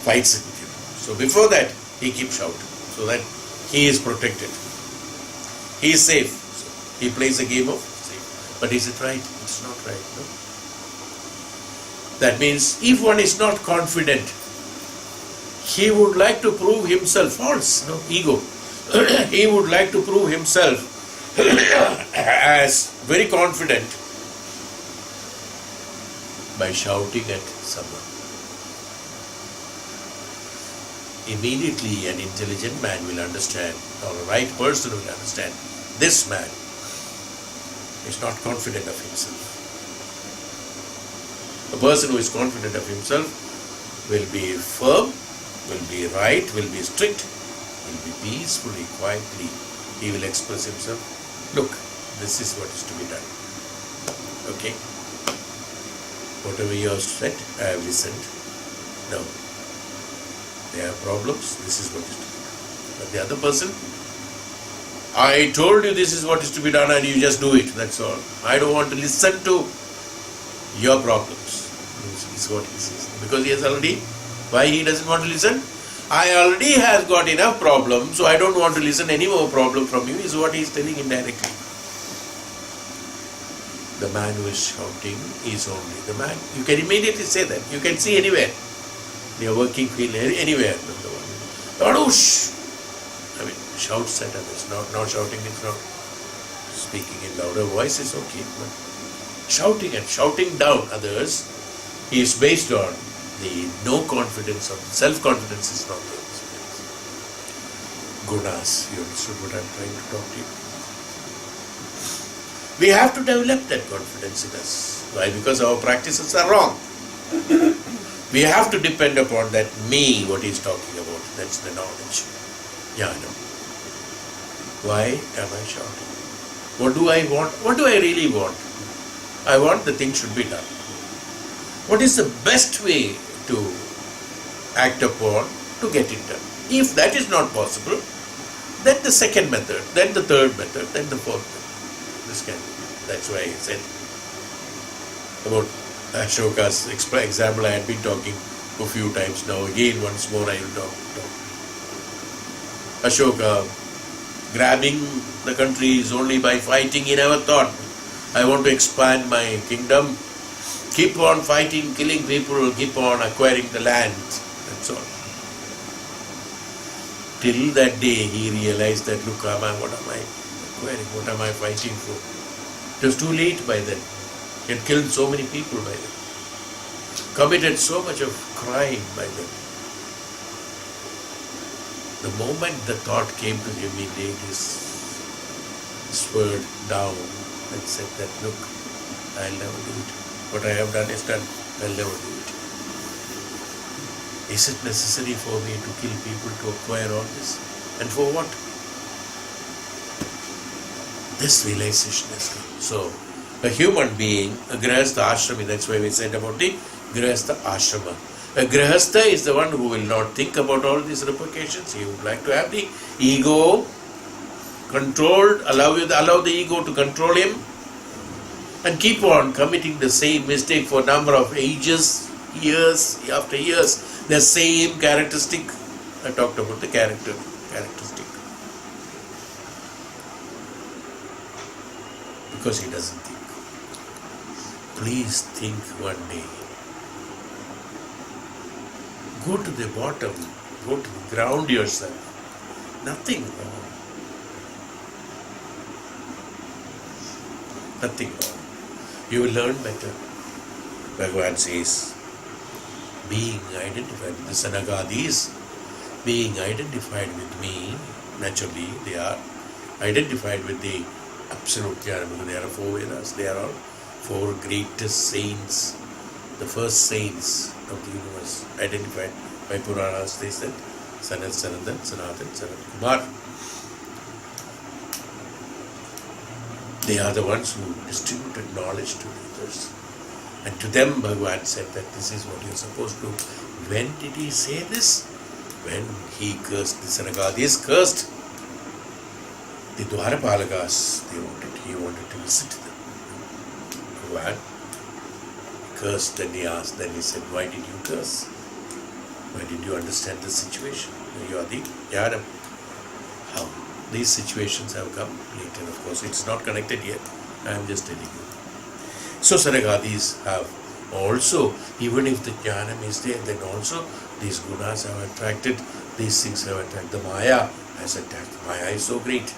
fights with him. So before that, he keeps shouting so that he is protected. He is safe. So he plays a game of safe. But is it right? It's not right. No? That means if one is not confident, he would like to prove himself false, ego. He would like to prove himself as very confident by shouting at someone. Immediately an intelligent man will understand, or a right person will understand, this man is not confident of himself. A person who is confident of himself will be firm, will be right, will be strict, will be peacefully, quietly. He will express himself. Look, this is what is to be done. Okay? Whatever you have said, I have listened. No. There are problems, this is what is to be done. But the other person, I told you this is what is to be done and you just do it, that's all. I don't want to listen to your problems, is what he says. Because he has already, why he doesn't want to listen? I already have got enough problems, so I don't want to listen any more problem from you, is what he is telling indirectly. The man who is shouting is only the man. You can immediately say that. You can see anywhere. In your working field, anywhere. Shouts at others. Not shouting is not speaking in louder voice is okay. But shouting and shouting down others is based on the no confidence or self-confidence is not there. Gunas. You understood what I am trying to talk to you? We have to develop that confidence in us. Why? Because our practices are wrong. We have to depend upon that me, what he's talking about. That's the knowledge. Jnana. Why am I shouting? What do I want? What do I really want? I want the thing should be done. What is the best way to act upon to get it done? If that is not possible, then the second method, then the third method, then the fourth method. This can be. That's why I said about Ashoka's example. I had been talking a few times now. Again, once more I will talk. Ashoka grabbing the countries only by fighting. He never thought, I want to expand my kingdom. Keep on fighting, killing people, keep on acquiring the land. That's all. Till that day he realized that, look, what am I acquiring? What am I fighting for? It was too late by then. He had killed so many people by then. Committed so much of crime by then. The moment the thought came to him, he laid his sword down and said that, look, I'll never do it. What I have done is done. I'll never do it. Is it necessary for me to kill people to acquire all this? And for what? This realization has come. So, a human being, a grihastha ashrami, that's why we said about the grihastha ashrama. A grihastha is the one who will not think about all these repercussions. He would like to have the ego controlled, allow the ego to control him, and keep on committing the same mistake for a number of ages, years after years. The same characteristic. I talked about the characteristic. Because he doesn't think. Please think one day. Go to the bottom. Go to the ground yourself. Nothing wrong. Nothing wrong. You will learn better. Bhagavan says, being identified with the Sanagadis, being identified with me, naturally they are identified with the absolute jnana, because they are 4 Vedas, they are all 4 greatest saints, the first saints of the universe, identified by Puranas. They said Sanat, Sanatan, Sanatan, Sanat Kumar. They are the ones who distributed knowledge to others. And to them Bhagavan said that this is what you are supposed to do. When did he say this? When he cursed, the Sanagadis cursed the Dwarapalakas. He wanted to visit them. Bhagavan cursed, then he asked, then he said, why did you curse? Why did you understand the situation? You are the Jnana. How? These situations have come later, of course. It's not connected yet. I am just telling you. So Sanagadis have also, even if the Jnanam is there, then also these gunas have attracted, these things have attracted. The Maya has attacked. Maya is so great.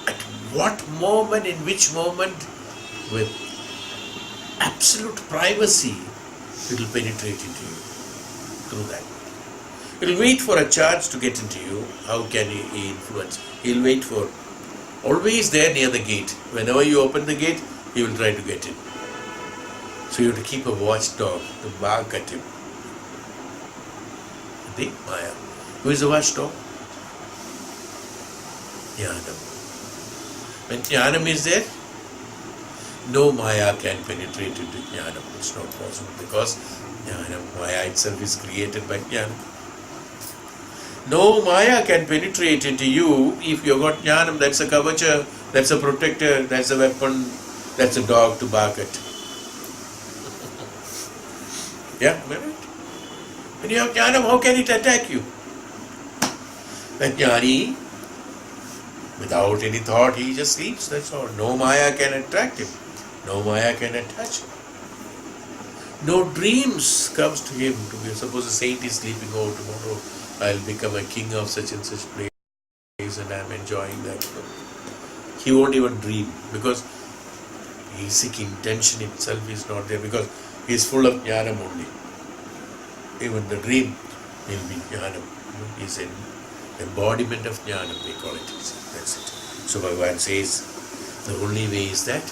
At what moment, in which moment, with absolute privacy, it will penetrate into you through that. It will wait for a chance to get into you. How can he influence? He will wait for, always there near the gate. Whenever you open the gate, he will try to get in. So you have to keep a watchdog to bark at him. The Maya. Who is the watchdog? Jnanam. When Jnanam is there, no Maya can penetrate into Jnanam. It's not possible because Jnanam, Maya itself is created by Jnanam. No Maya can penetrate into you if you got Jnanam. That's a kavacha, that's a protector, that's a weapon, that's a dog to bark at. Yeah, am I right? When you have Jnanam, how can it attack you? The Jnani, without any thought, he just sleeps, that's all. No Maya can attract him. No Maya can attach him. No dreams comes to him. Suppose a saint is sleeping, oh, tomorrow I'll become a king of such and such place and I'm enjoying that. He won't even dream because basic intention itself is not there, because he is full of jnanam only. Even the dream will be jnanam. He is an embodiment of jnanam, we call it. That's it. So Bhagavan says, The only way is that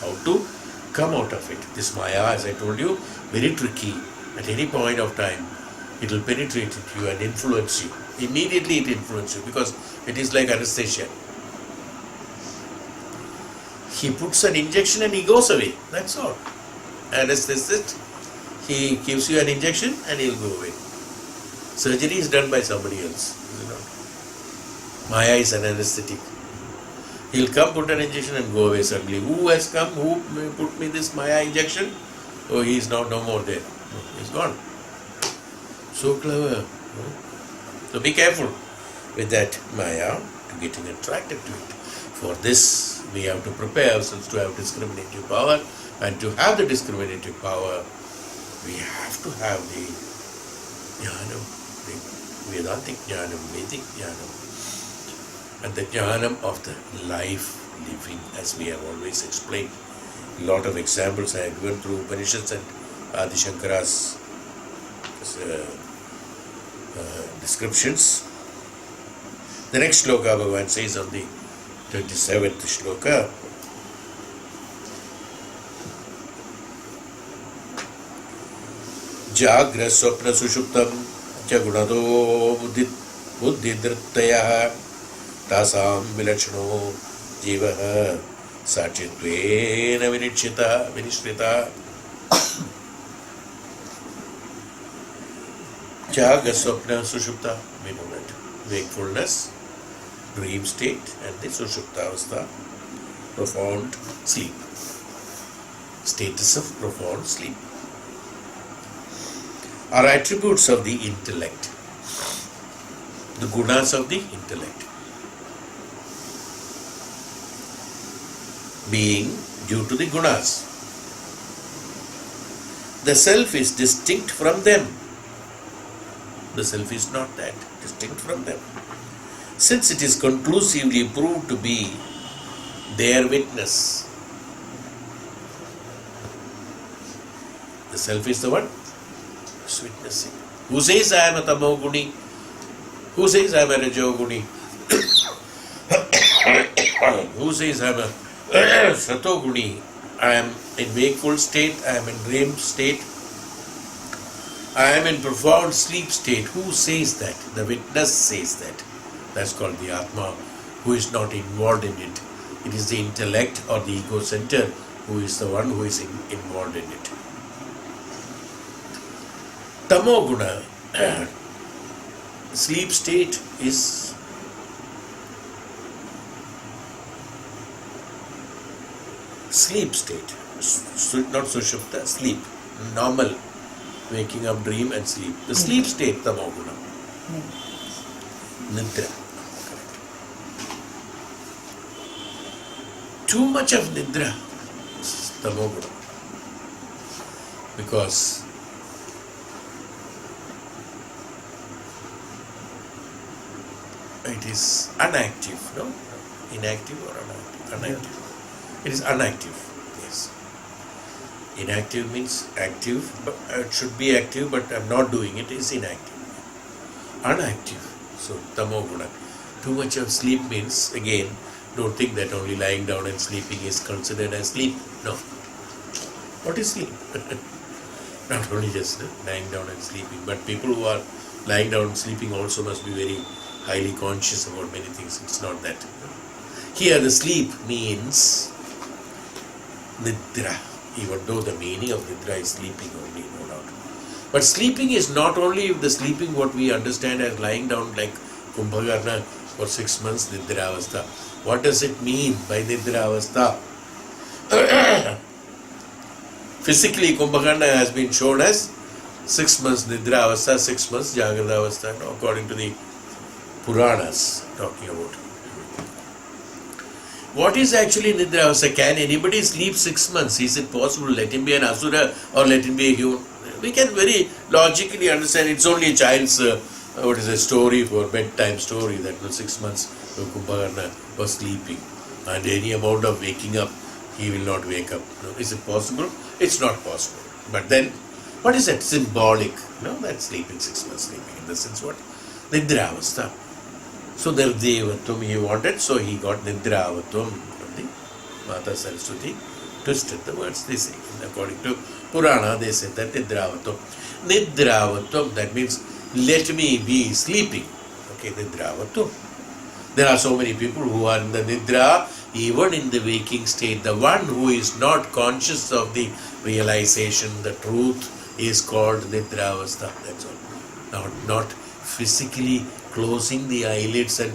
how to come out of it. This Maya, as I told you, very tricky. At any point of time, it will penetrate into you and influence you. Immediately it influences you because it is like anesthesia. He puts an injection and he goes away. That's all. Anesthetist, he gives you an injection and he'll go away. Surgery is done by somebody else, is it not? Maya is an anesthetic. He'll come, put an injection and go away suddenly. Who has come? Who put me this Maya injection? Oh, he is now no more there. He's gone. So clever. So be careful with that Maya, to getting attracted to it. For this, we have to prepare ourselves to have discriminative power, and to have the discriminative power, we have to have the jnanam, the Vedantic jnanam, Vedic jnanam, and the jnanam of the life living, as we have always explained. A lot of examples I have given through Upanishads and Adi Shankara's descriptions. The next shloka Bhagavan says on the 27th shloka, Jagra swapna sushuptam jagunado buddhidrittaya tasam vilakshano jivaha sachitvena vinishrita. Jaga swapna sushupta, we know that. Wakefulness, dream state, and the sushupta avastha, profound sleep. Status of profound sleep are attributes of the intellect, the gunas of the intellect, being due to the gunas. The self is distinct from them. The self is not that, distinct from them, since it is conclusively proved to be their witness. The self is the one who is witnessing. Who says I am a tamoguni? Who says I am a rajoguni? Who says I am a satoguni? I am in wakeful state, I am in dream state, I am in profound sleep state. Who says that? The witness says that. That's called the Atma, who is not involved in it. It is the intellect or the ego center who is the one who is involved in it. Tamoguna, sleep state is sleep state, not sushupta, sleep, normal. Waking up, dream and sleep. The sleep state, tamoguna. Nidra. Correct. Too much of nidra, tamoguna. Because it is unactive, no? Inactive or unactive? Unactive. It is unactive. Yes. Inactive means active, but it should be active, but I'm not doing it, is inactive. Unactive. So, tamoguna. Too much of sleep means, again, don't think that only lying down and sleeping is considered as sleep. No. What is sleep? Not only just lying down and sleeping, but people who are lying down and sleeping also must be very highly conscious about many things. It's not that. Here, the sleep means nidra. Even though the meaning of nidra is sleeping only, no doubt. But sleeping is not only the sleeping what we understand as lying down like Kumbhakarna for 6 months, nidra avastha. What does it mean by nidra avastha? Physically, Kumbhakarna has been shown as 6 months nidra avastha, 6 months jagrita avastha, according to the Puranas talking about. What is actually nidra avastha? Can anybody sleep 6 months? Is it possible? Let him be an asura or let him be a human? We can very logically understand it's only a child's story for bedtime story that was 6 months Kumbhakarna was sleeping, and any amount of waking up he will not wake up. No, is it possible? It's not possible. But then, what is that? Symbolic. No, that's sleeping 6 months sleeping. In the sense what? Nidra avastha. So Nirdevatvam he wanted, so he got Nidravatvam from the Mata Saraswati twisted the words, they say. According to Purana, they say that Nidravatvam. Nidravatvam, that means let me be sleeping. Okay, Nidravatvam. There are so many people who are in the Nidra, even in the waking state. The one who is not conscious of the realization, the truth, is called Nidravastha. That's all. Not physically closing the eyelids and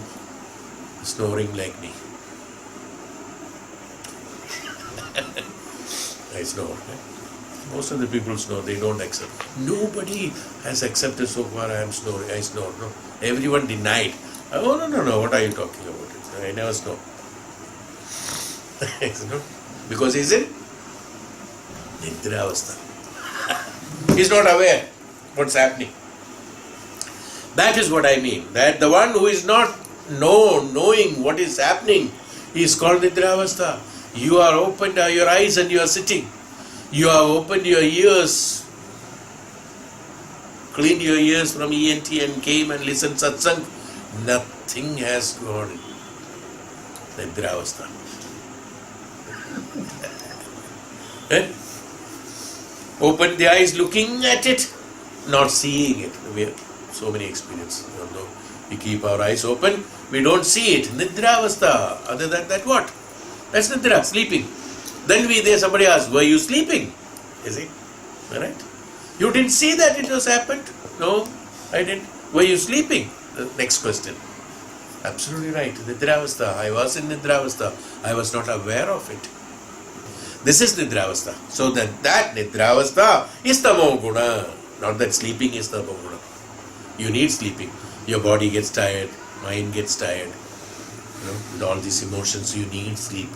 snoring like me. I snore. Most of the people snore, they don't accept. Nobody has accepted so far I am snoring. I snore. No. Everyone denied. Oh, no. What are you talking about? I never snore. Because he's in Nidravastha. He's not aware what's happening. That is what I mean. That the one who is not knowing what is happening is called Nidravastha. You are opened your eyes and you are sitting. You have opened your ears, cleaned your ears from ENT and came and listened satsang. Nothing has gone. Nidravastha. Open the eyes looking at it, not seeing it. We have so many experiences. Although we keep our eyes open, we don't see it. Nidravastha. Other than that, what? That's Nidra, sleeping. Then somebody asks, were you sleeping? Is it? Alright? You didn't see that it was happened? No, I didn't. Were you sleeping? The next question. Absolutely right. Nidravastha. I was in Nidravastha. I was not aware of it. This is Nidravastha. So that Nidravastha is Tamo Guna. Not that sleeping is Tamo Guna. You need sleeping. Your body gets tired. Mind gets tired. With all these emotions, you need sleep.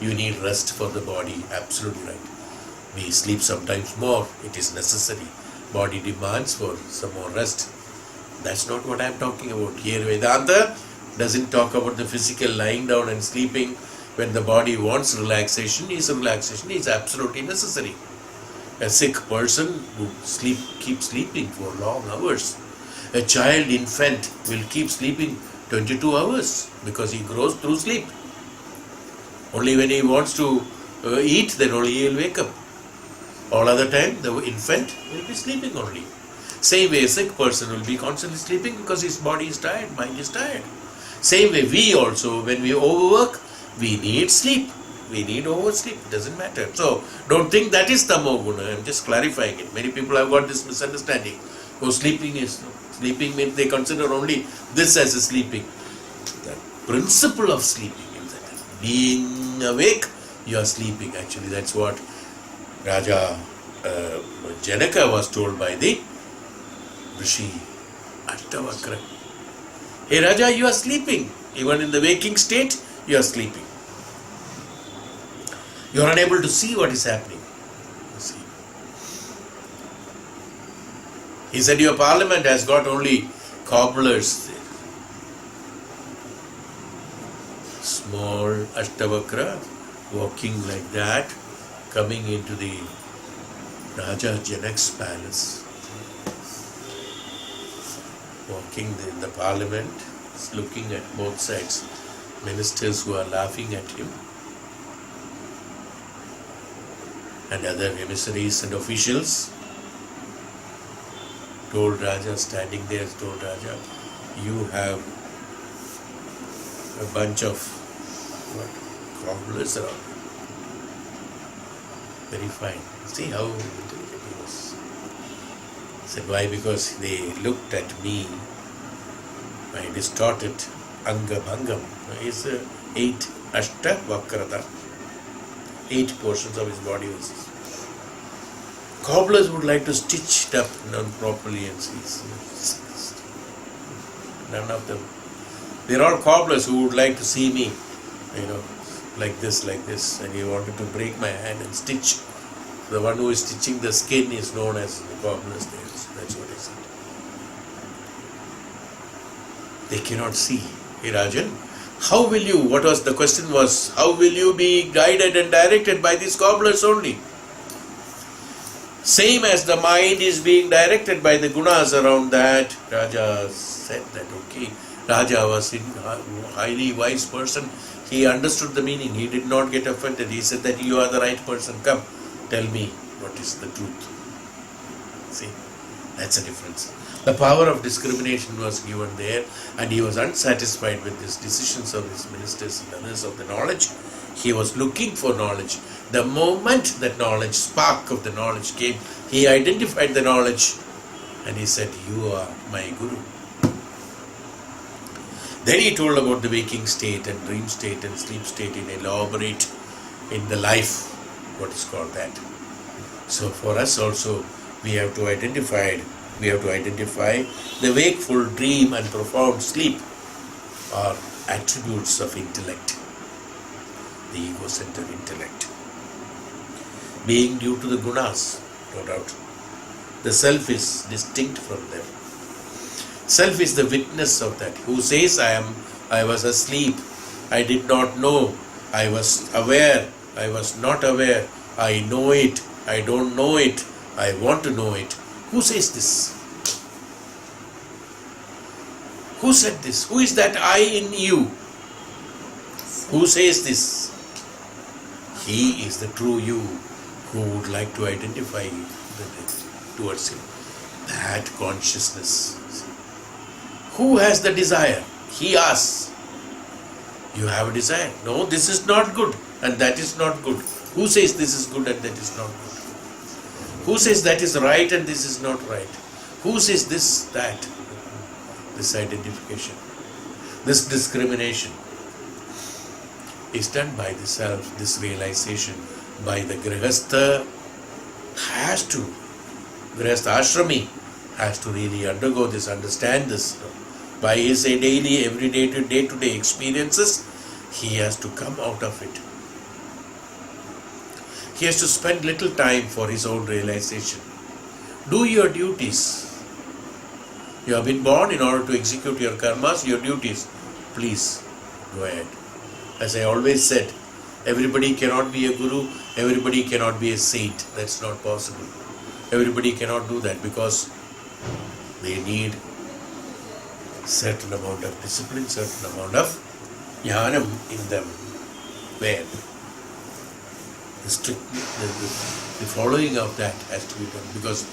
You need rest for the body. Absolutely right. We sleep sometimes more. It is necessary. Body demands for some more rest. That's not what I am talking about. Here Vedanta doesn't talk about the physical lying down and sleeping. When the body wants relaxation is absolutely necessary. A sick person would keep sleeping for long hours. A child infant will keep sleeping 22 hours because he grows through sleep. Only when he wants to eat, then only he will wake up. All other time, the infant will be sleeping only. Same way, a sick person will be constantly sleeping because his body is tired, mind is tired. Same way, we also, when we overwork, we need sleep. We need oversleep. It doesn't matter. So, don't think that is Tamo Guna. I am just clarifying it. Many people have got this misunderstanding. Oh, sleeping means they consider only this as a sleeping. The principle of sleeping is that being awake, you are sleeping. Actually, that's what Raja Janaka was told by the Rishi Ashtavakra. Hey Raja, you are sleeping. Even in the waking state, you are sleeping. You are unable to see what is happening. See. He said, your parliament has got only cobblers there. Small Ashtavakra walking like that, coming into the Raja Janak's palace. Walking in the parliament, looking at both sides. Ministers who are laughing at him and other emissaries and officials. Told Raja, standing there, told Raja, you have a bunch of cobblers around. Very fine. See how intelligent he was. He said, why? Because they looked at me, my distorted Anga Bhangam. Is 8 Ashta Vakrata. 8 portions of his body was. Cobblers would like to stitch it up properly and see. None of them. They're all cobblers who would like to see me, like this, and he wanted to break my hand and stitch. The one who is stitching the skin is known as the cobbler's nails. That's what he said. They cannot see. Hey Rajan, the question was, how will you be guided and directed by these cobblers only? Same as the mind is being directed by the gunas around that. Raja said that, okay. Raja was a highly wise person. He understood the meaning. He did not get offended. He said that you are the right person. Come, tell me what is the truth. See, that's a difference. The power of discrimination was given there, and he was unsatisfied with these decisions of his ministers and others of the knowledge. He was looking for knowledge. The moment that knowledge, spark of the knowledge came, he identified the knowledge and he said, you are my Guru. Then he told about the waking state and dream state and sleep state in elaborate in the life, what is called that. So for us also, we have to identify the wakeful dream and profound sleep are attributes of intellect, the ego-centered intellect. Being due to the gunas, no doubt. The self is distinct from them. Self is the witness of that. Who says I was asleep, I did not know, I was aware, I was not aware, I know it, I don't know it, I want to know it. Who says this? Who said this? Who is that I in you? Who says this? He is the true you who would like to identify towards him. That consciousness. Who has the desire? He asks. You have a desire. No, this is not good and that is not good. Who says this is good and that is not good? Who says that is right and this is not right? Who says this, that? This identification, this discrimination is done by the self, this realization by the Grihastha Ashrami has to really undergo this, understand this. By his daily, every day-to-day experiences, he has to come out of it. He has to spend little time for his own realization. Do your duties. You have been born in order to execute your karmas, your duties. Please, go ahead. As I always said, everybody cannot be a guru, everybody cannot be a saint. That's not possible. Everybody cannot do that because they need certain amount of discipline, certain amount of jnanam in them. Where the following of that has to be done because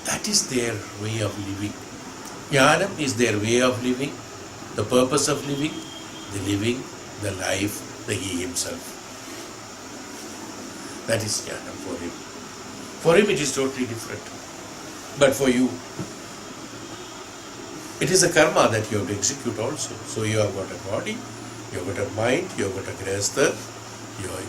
that is their way of living. Jnanam is their way of living, the purpose of living, the life, the he himself. That is jnanam for him. For him it is totally different. But for you, it is a karma that you have to execute also. So you have got a body, you have got a mind, you have got a grihastha.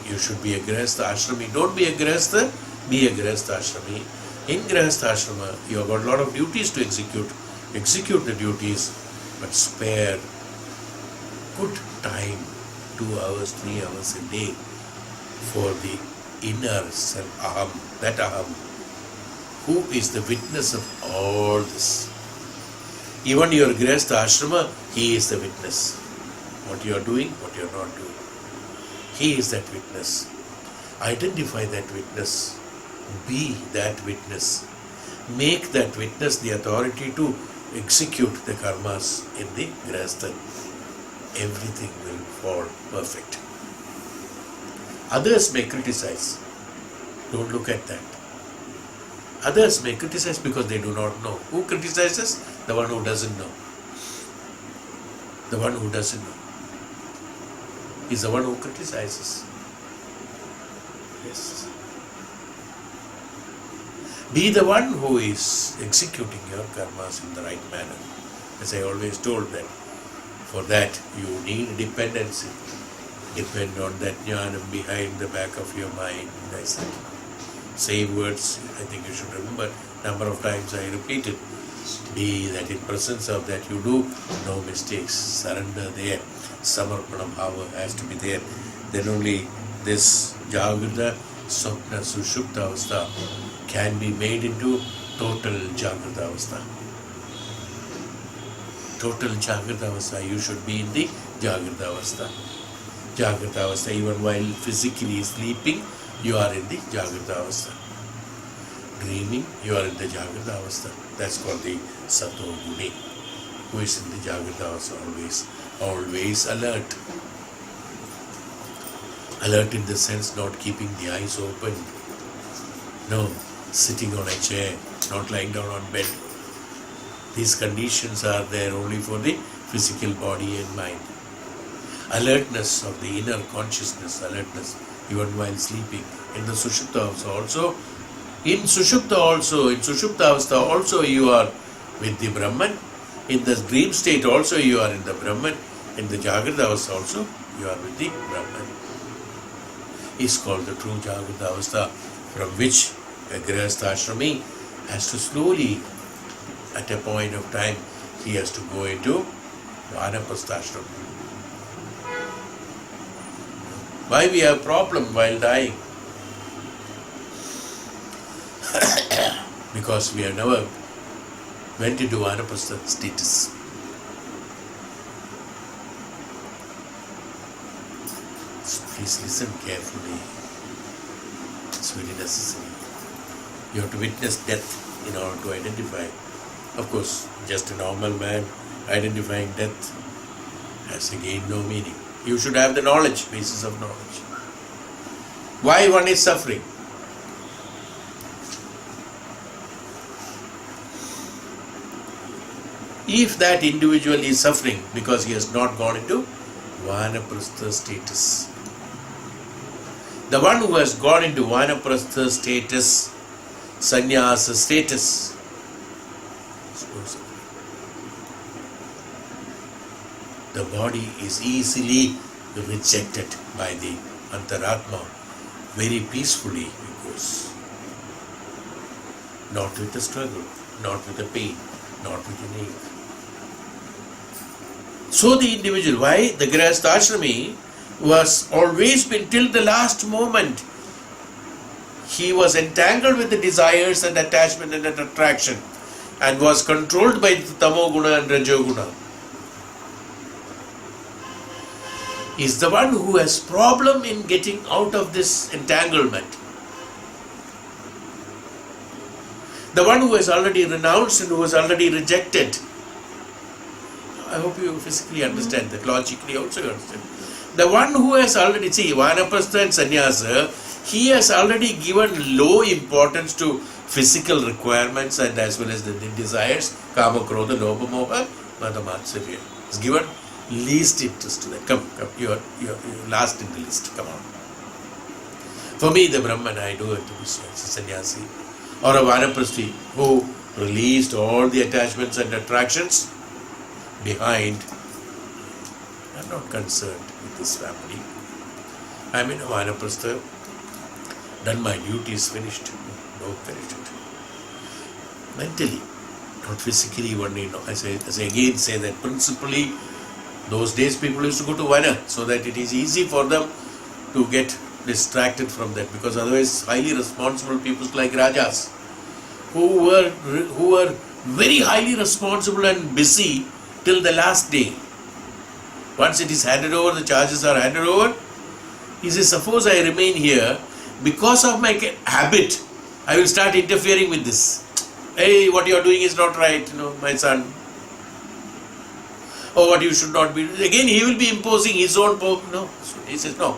You should be a grihastha ashrami. Don't be a grihastha, be a grihastha ashrami. In grihastha ashrama, you have got a lot of duties to execute. Execute the duties, but spare good time, 2 hours, 3 hours a day for the inner self, aham, that aham, who is the witness of all this. Even your grihastha ashrama, he is the witness. What you are doing, what you are not doing. He is that witness. Identify that witness. Be that witness. Make that witness the authority to execute the karmas in the grihastha. Everything will fall perfect. Others may criticize. Don't look at that. Others may criticize because they do not know. Who criticizes? The one who doesn't know. The one who doesn't know is the one who criticizes. Yes. Be the one who is executing your karmas in the right manner. As I always told that, for that you need dependency. Depend on that jnanam behind the back of your mind. I said, same words, I think you should remember. Number of times I repeated. Be that in presence of that you do no mistakes. Surrender there. Samarpana bhava has to be there. Then only this jagrita, swapna, sushupta avastha can be made into total jagrita avastha. Total jagrita avastha. You should be in the jagrita avastha. Jagrita avastha, even while physically sleeping, you are in the jagrita avastha. Dreaming, you are in the jagrita avastha. That's called the sato guni, who is in the jagrita avastha always alert. Alert in the sense not keeping the eyes open. No, sitting on a chair, not lying down on bed. These conditions are there only for the physical body and mind. Alertness of the inner consciousness, alertness even while sleeping. In the sushupta also, in sushupta avastha also you are with the Brahman. In the dream state also you are in the Brahman. In the jagrita avastha also you are with the Brahman. Is called the true jagrita avastha, from which a grihastha ashrami has to slowly, at a point of time, he has to go into vanaprastha ashrama. Why we have problem while dying? Because we have never went into vanaprastha status. So please listen carefully. It's very necessary. You have to witness death in order to identify. Of course, just a normal man identifying death has again no meaning. You should have the knowledge, basis of knowledge. Why one is suffering? If that individual is suffering because he has not gone into vanaprastha status. The one who has gone into vanaprastha status, sannyasa status, the body is easily rejected by the antaratma. Very peacefully it goes. Not with a struggle, not with a pain, not with an ache. So the individual, why? The grihastha ashrami was always been till the last moment. He was entangled with the desires and attachment and attraction and was controlled by the tamoguna and rajoguna. Is the one who has problem in getting out of this entanglement. The one who has already renounced and who has already rejected. I hope you physically understand that, logically also you understand. The one who has already, see, vanaprastha and sannyasa, he has already given low importance to physical requirements and as well as the desires, kama, krodha, lobha, moha, mada, matsarya. He's given least interest to that. Come, you're last in the list, come on. For me, the Brahman, I do it to be a sannyasi or a vanaprasthi who released all the attachments and attractions behind. I'm not concerned with this family. I'm in a vanaprastha, done my duties, finished. No, finished it. Mentally, not physically, one need. As I again say that principally, those days people used to go to Vana so that it is easy for them to get distracted from that, because otherwise highly responsible people like Rajas who were very highly responsible and busy till the last day. Once it is handed over, the charges are handed over, he says, suppose I remain here, because of my habit, I will start interfering with this. Hey, what you are doing is not right, my son. Or what you should not be. Again, he will be imposing his own pope. No. So he says, no.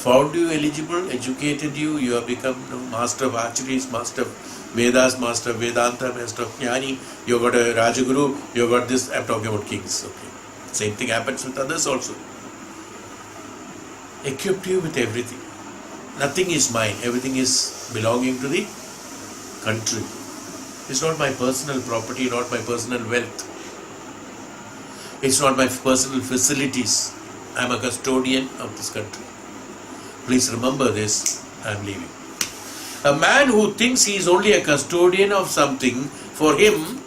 Found you eligible, educated you, you have become master of archeries, master of Vedas, master of Vedanta, master of Jnani, you got a Rajaguru, you got this. I'm talking about kings. Okay. Same thing happens with others also. Equipped you with everything. Nothing is mine. Everything is belonging to the country. It's not my personal property, not my personal wealth. It's not my personal facilities. I'm a custodian of this country. Please remember this. I'm leaving. A man who thinks he is only a custodian of something, for him,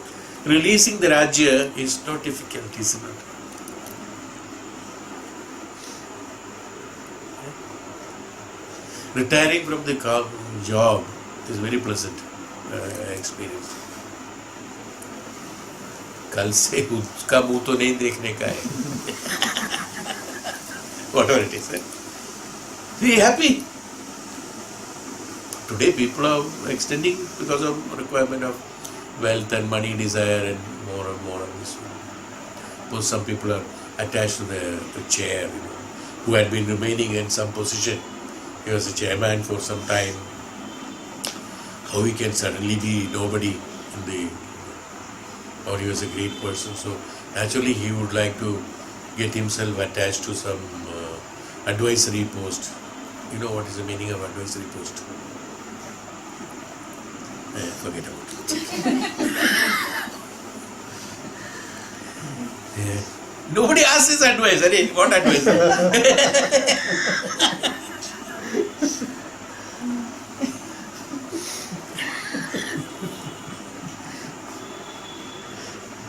releasing the Rajya is not difficult, isn't it? Retiring from the job is very pleasant experience. कल से उसका मुंह तो नहीं देखने का है. Whatever it is. Be happy. Today people are extending because of requirement of wealth and money desire and more of this. Some people are attached to the chair, who had been remaining in some position. He was a chairman for some time. How he can suddenly be nobody in the, or he was a great person. So naturally he would like to get himself attached to some advisory post. You know what is the meaning of advisory post? Forget about it. Yeah. Nobody asks his advice. What advice?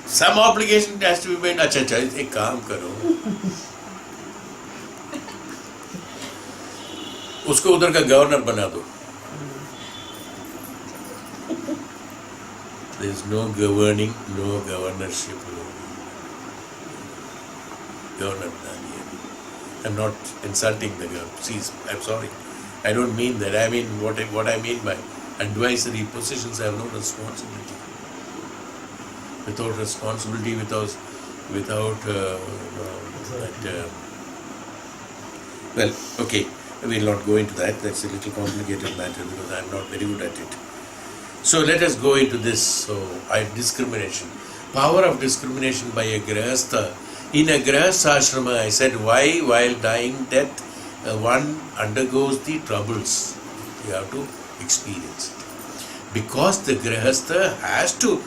Some obligation has to be made. अच्छा एक काम करो, उसको उधर का governor बना दो. There is no governing, no governorship, no governor. I'm not insulting the governor. See, I'm sorry. I don't mean that. I mean what I mean by advisory positions have no responsibility. Without responsibility, without well, okay, we'll not go into that. That's a little complicated matter because I'm not very good at it. So let us go into this. So discrimination, power of discrimination by a grihastha. In a grihastha ashrama, I said, why while dying death one undergoes the troubles you have to experience it. Because the grihastha has to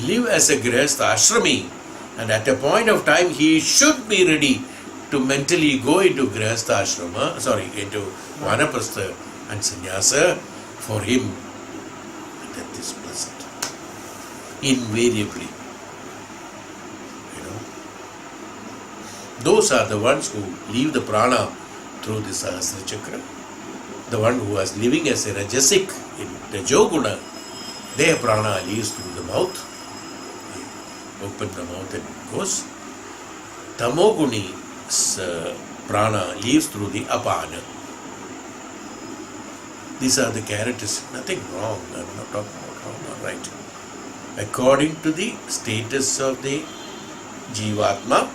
live as a grihastha ashrami, and at a point of time he should be ready to mentally go into grihastha ashrama, into vanaprastha and sannyasa. For him, death is pleasant. Invariably. Those are the ones who leave the prana through the sahasra chakra. The one who was living as a rajasic in rajoguna, their prana leaves through the mouth. They open the mouth and it goes. Tamoguni's prana leaves through the apana. These are the characteristics. Nothing wrong. I'm not talking about wrong or right. According to the status of the jivatma,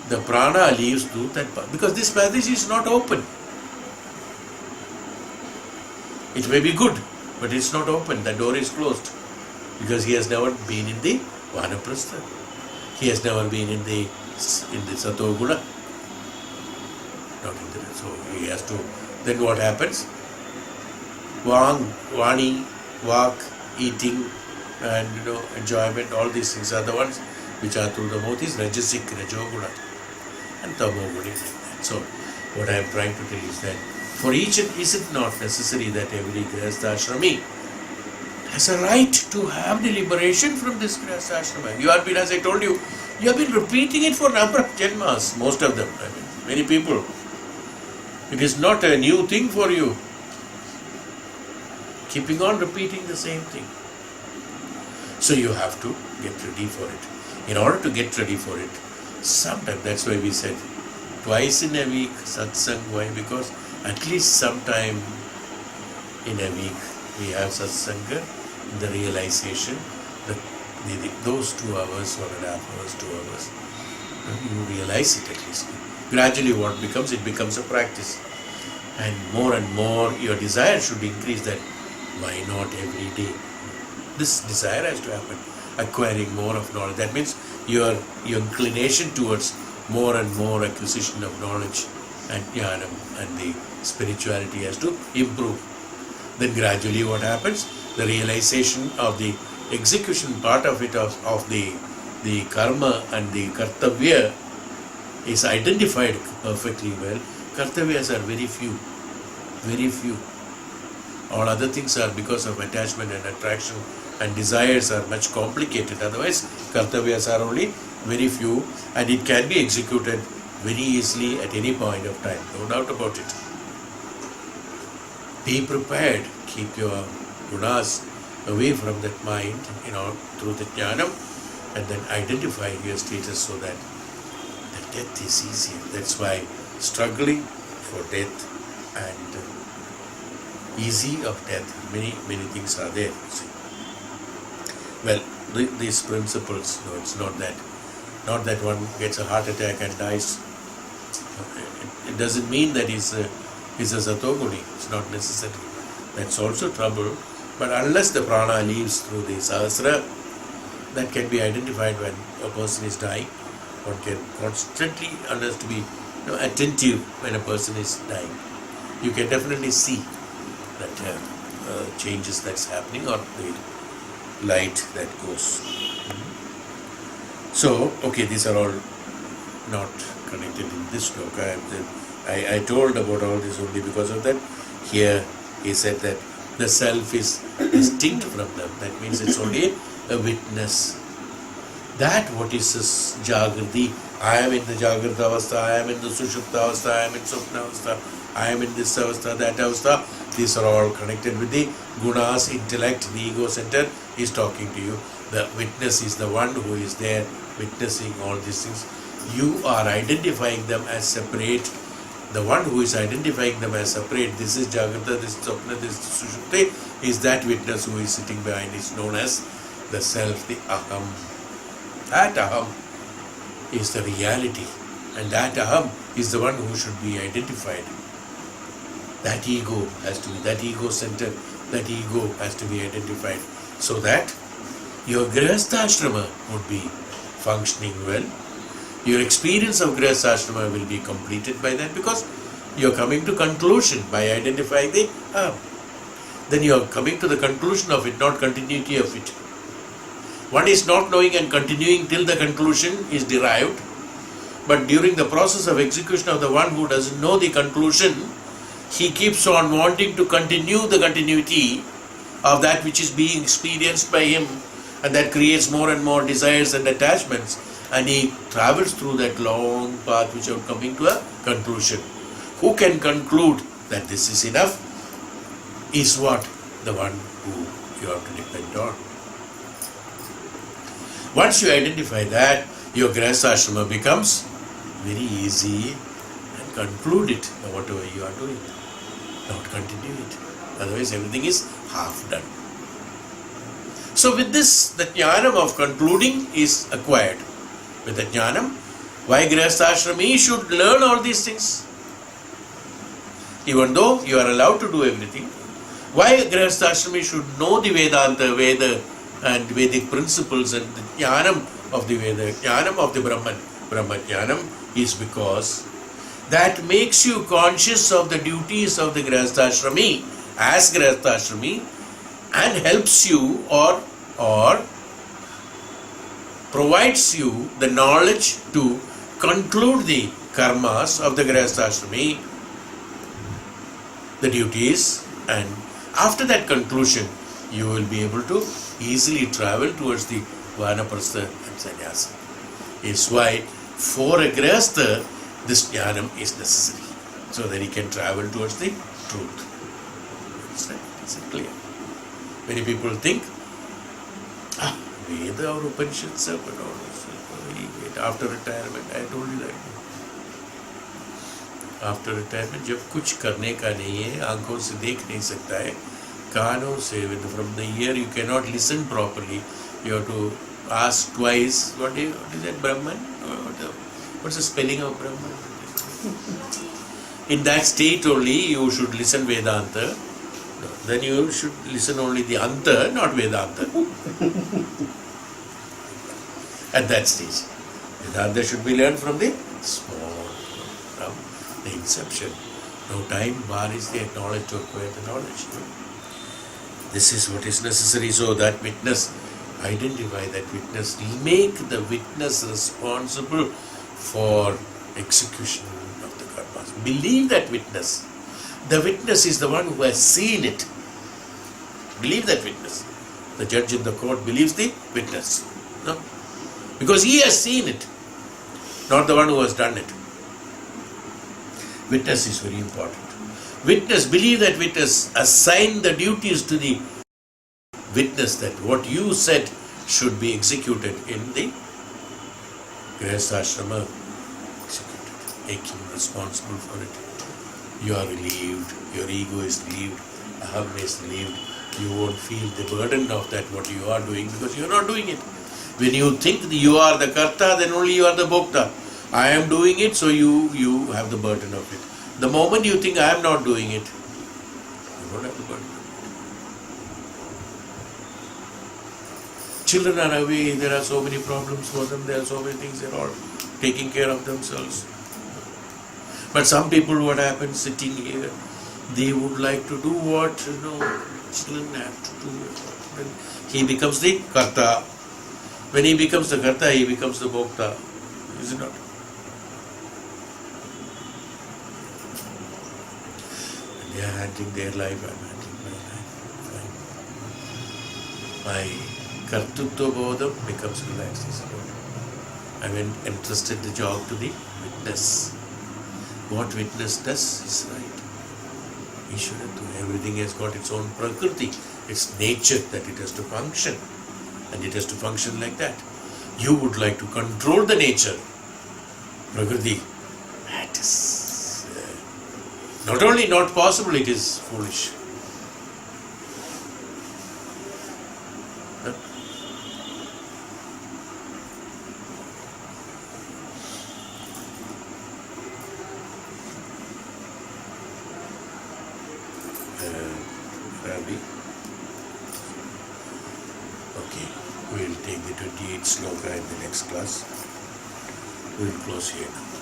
the prana leaves through that path. Because this passage is not open. It may be good, but it's not open. The door is closed. Because he has never been in the vanaprastha. He has never been in the satoguna. Not in the, so he has to. Then what happens? Vani, walk, eating, and enjoyment. All these things are the ones which are through the mouth. Is rajasic, rajoguna, and tamoguna. So what I am trying to tell is that for each, is it not necessary that every grihastha ashrami has a right to have the liberation from this grihastha ashrama? You have been, as I told you, you have been repeating it for a number of janmas, most of them. I mean, many people. It is not a new thing for you. Keeping on repeating the same thing. So you have to get ready for it. In order to get ready for it, sometimes, that's why we said twice in a week satsang. Why? Because at least sometime in a week we have satsanga, the realization that those 2 hours, 1.5 hours, 2 hours, you realize it at least. Gradually what becomes, it becomes a practice. And more your desire should increase that why not every day? This desire has to happen. Acquiring more of knowledge. That means your inclination towards more and more acquisition of knowledge and jnanam and the spirituality has to improve. Then gradually what happens? The realization of the execution part of it, of the karma and the kartavya is identified perfectly well. Kartavyas are very few. Very few. All other things are because of attachment and attraction, and desires are much complicated. Otherwise, kartavyas are only very few, and it can be executed very easily at any point of time. No doubt about it. Be prepared. Keep your gunas away from that mind, through the jnanam, and then identify your status so that the death is easier. That's why struggling for death and easy of death, many things are there. See. Well, these principles, it's not that one gets a heart attack and dies. It doesn't mean that he's a satoguni. It's not necessary. That's also trouble. But unless the prana leaves through the sahasra, that can be identified when a person is dying. One can constantly to be attentive when a person is dying. You can definitely see that changes that's happening or the light that goes. So, okay, these are all not connected in this sloka. I told about all this only because of that. Here he said that the self is distinct from them. That means it's only a witness. That what is this jagriti? I am in the jagrita avastha, I am in the sushupta avastha, I am in swapna avastha, I am in this avastha, that avastha. These are all connected with the gunas, intellect, the ego center is talking to you. The witness is the one who is there witnessing all these things. You are identifying them as separate. The one who is identifying them as separate, this is jagrita, this is swapna, this is sushupti, is that witness who is sitting behind, is known as the self, the aham. That aham is the reality, and that aham is the one who should be identified. That ego has to be, that ego center, that ego has to be identified, so that your grihastha would be functioning well. Your experience of grihastha will be completed by that, because you are coming to conclusion by identifying the aham. Then you are coming to the conclusion of it, not continuity of it. One is not knowing and continuing till the conclusion is derived, but during the process of execution of the one who doesn't know the conclusion, he keeps on wanting to continue the continuity of that which is being experienced by him, and that creates more and more desires and attachments, and he travels through that long path without coming to a conclusion. Who can conclude that this is enough is what? The one who you have to depend on. Once you identify that, your grihastha becomes very easy, and conclude it, whatever you are doing, not continue it. Otherwise everything is half done. So with this, the jnanam of concluding is acquired. With the jnanam, why grihastha should learn all these things? Even though you are allowed to do everything, why grihastha should know the Veda and Vedic principles and the jnanam of the Veda, jnanam of the Brahman jnanam, is because that makes you conscious of the duties of the grihastha as grihastha and helps you or provides you the knowledge to conclude the karmas of the grihastha, the duties, and after that conclusion you will be able to easily travel towards the vanaprastha and sannyasa. Is why for a grihastha this jnanam is necessary, so that he can travel towards the truth. Is it clear? Many people think, Veda or Upanishads, after retirement. I told you that. After retirement, जब कुछ करने का नहीं है, आंखों से देख नहीं सकता है, कानों से, from the ear you cannot listen properly. You have to ask twice. What is that Brahman? What's the spelling of Brahman? In that state only you should listen Vedanta. No, then you should listen only the Anta, not Vedanta. At that stage, Vedanta should be learned from the small, from the inception. No time bar is there, knowledge to acquire the knowledge. This is what is necessary, so that witness, identify that witness, make the witness responsible for execution of the karmas. Believe that witness. The witness is the one who has seen it. Believe that witness. The judge in the court believes the witness. No? Because he has seen it, not the one who has done it. Witness is very important. Witness, believe that witness, assign the duties to the witness, that what you said should be executed in the grihastha executed. Make him responsible for it. You are relieved, your ego is relieved, aham is relieved. You won't feel the burden of that what you are doing, because you are not doing it. When you think that you are the karta, then only you are the bhokta. I am doing it, so you have the burden of it. The moment you think I am not doing it, you don't have the burden. Children are away, there are so many problems for them, there are so many things, they're all taking care of themselves. But some people, what happens sitting here, they would like to do what children have to do. Then he becomes the karta. When he becomes the karta, he becomes the bhokta. Is it not? They are handling their life, I am handling my life. My kartutva bodham becomes relaxed. I have entrusted the job to the witness. What witness does is right. Ishwaratu, everything has got its own prakriti, its nature that it has to function. And it has to function like that. You would like to control the nature, prakriti. That is not only not possible, it is foolish. Ravi. Okay, we will take the 28th sloka in the next class. We will close here now.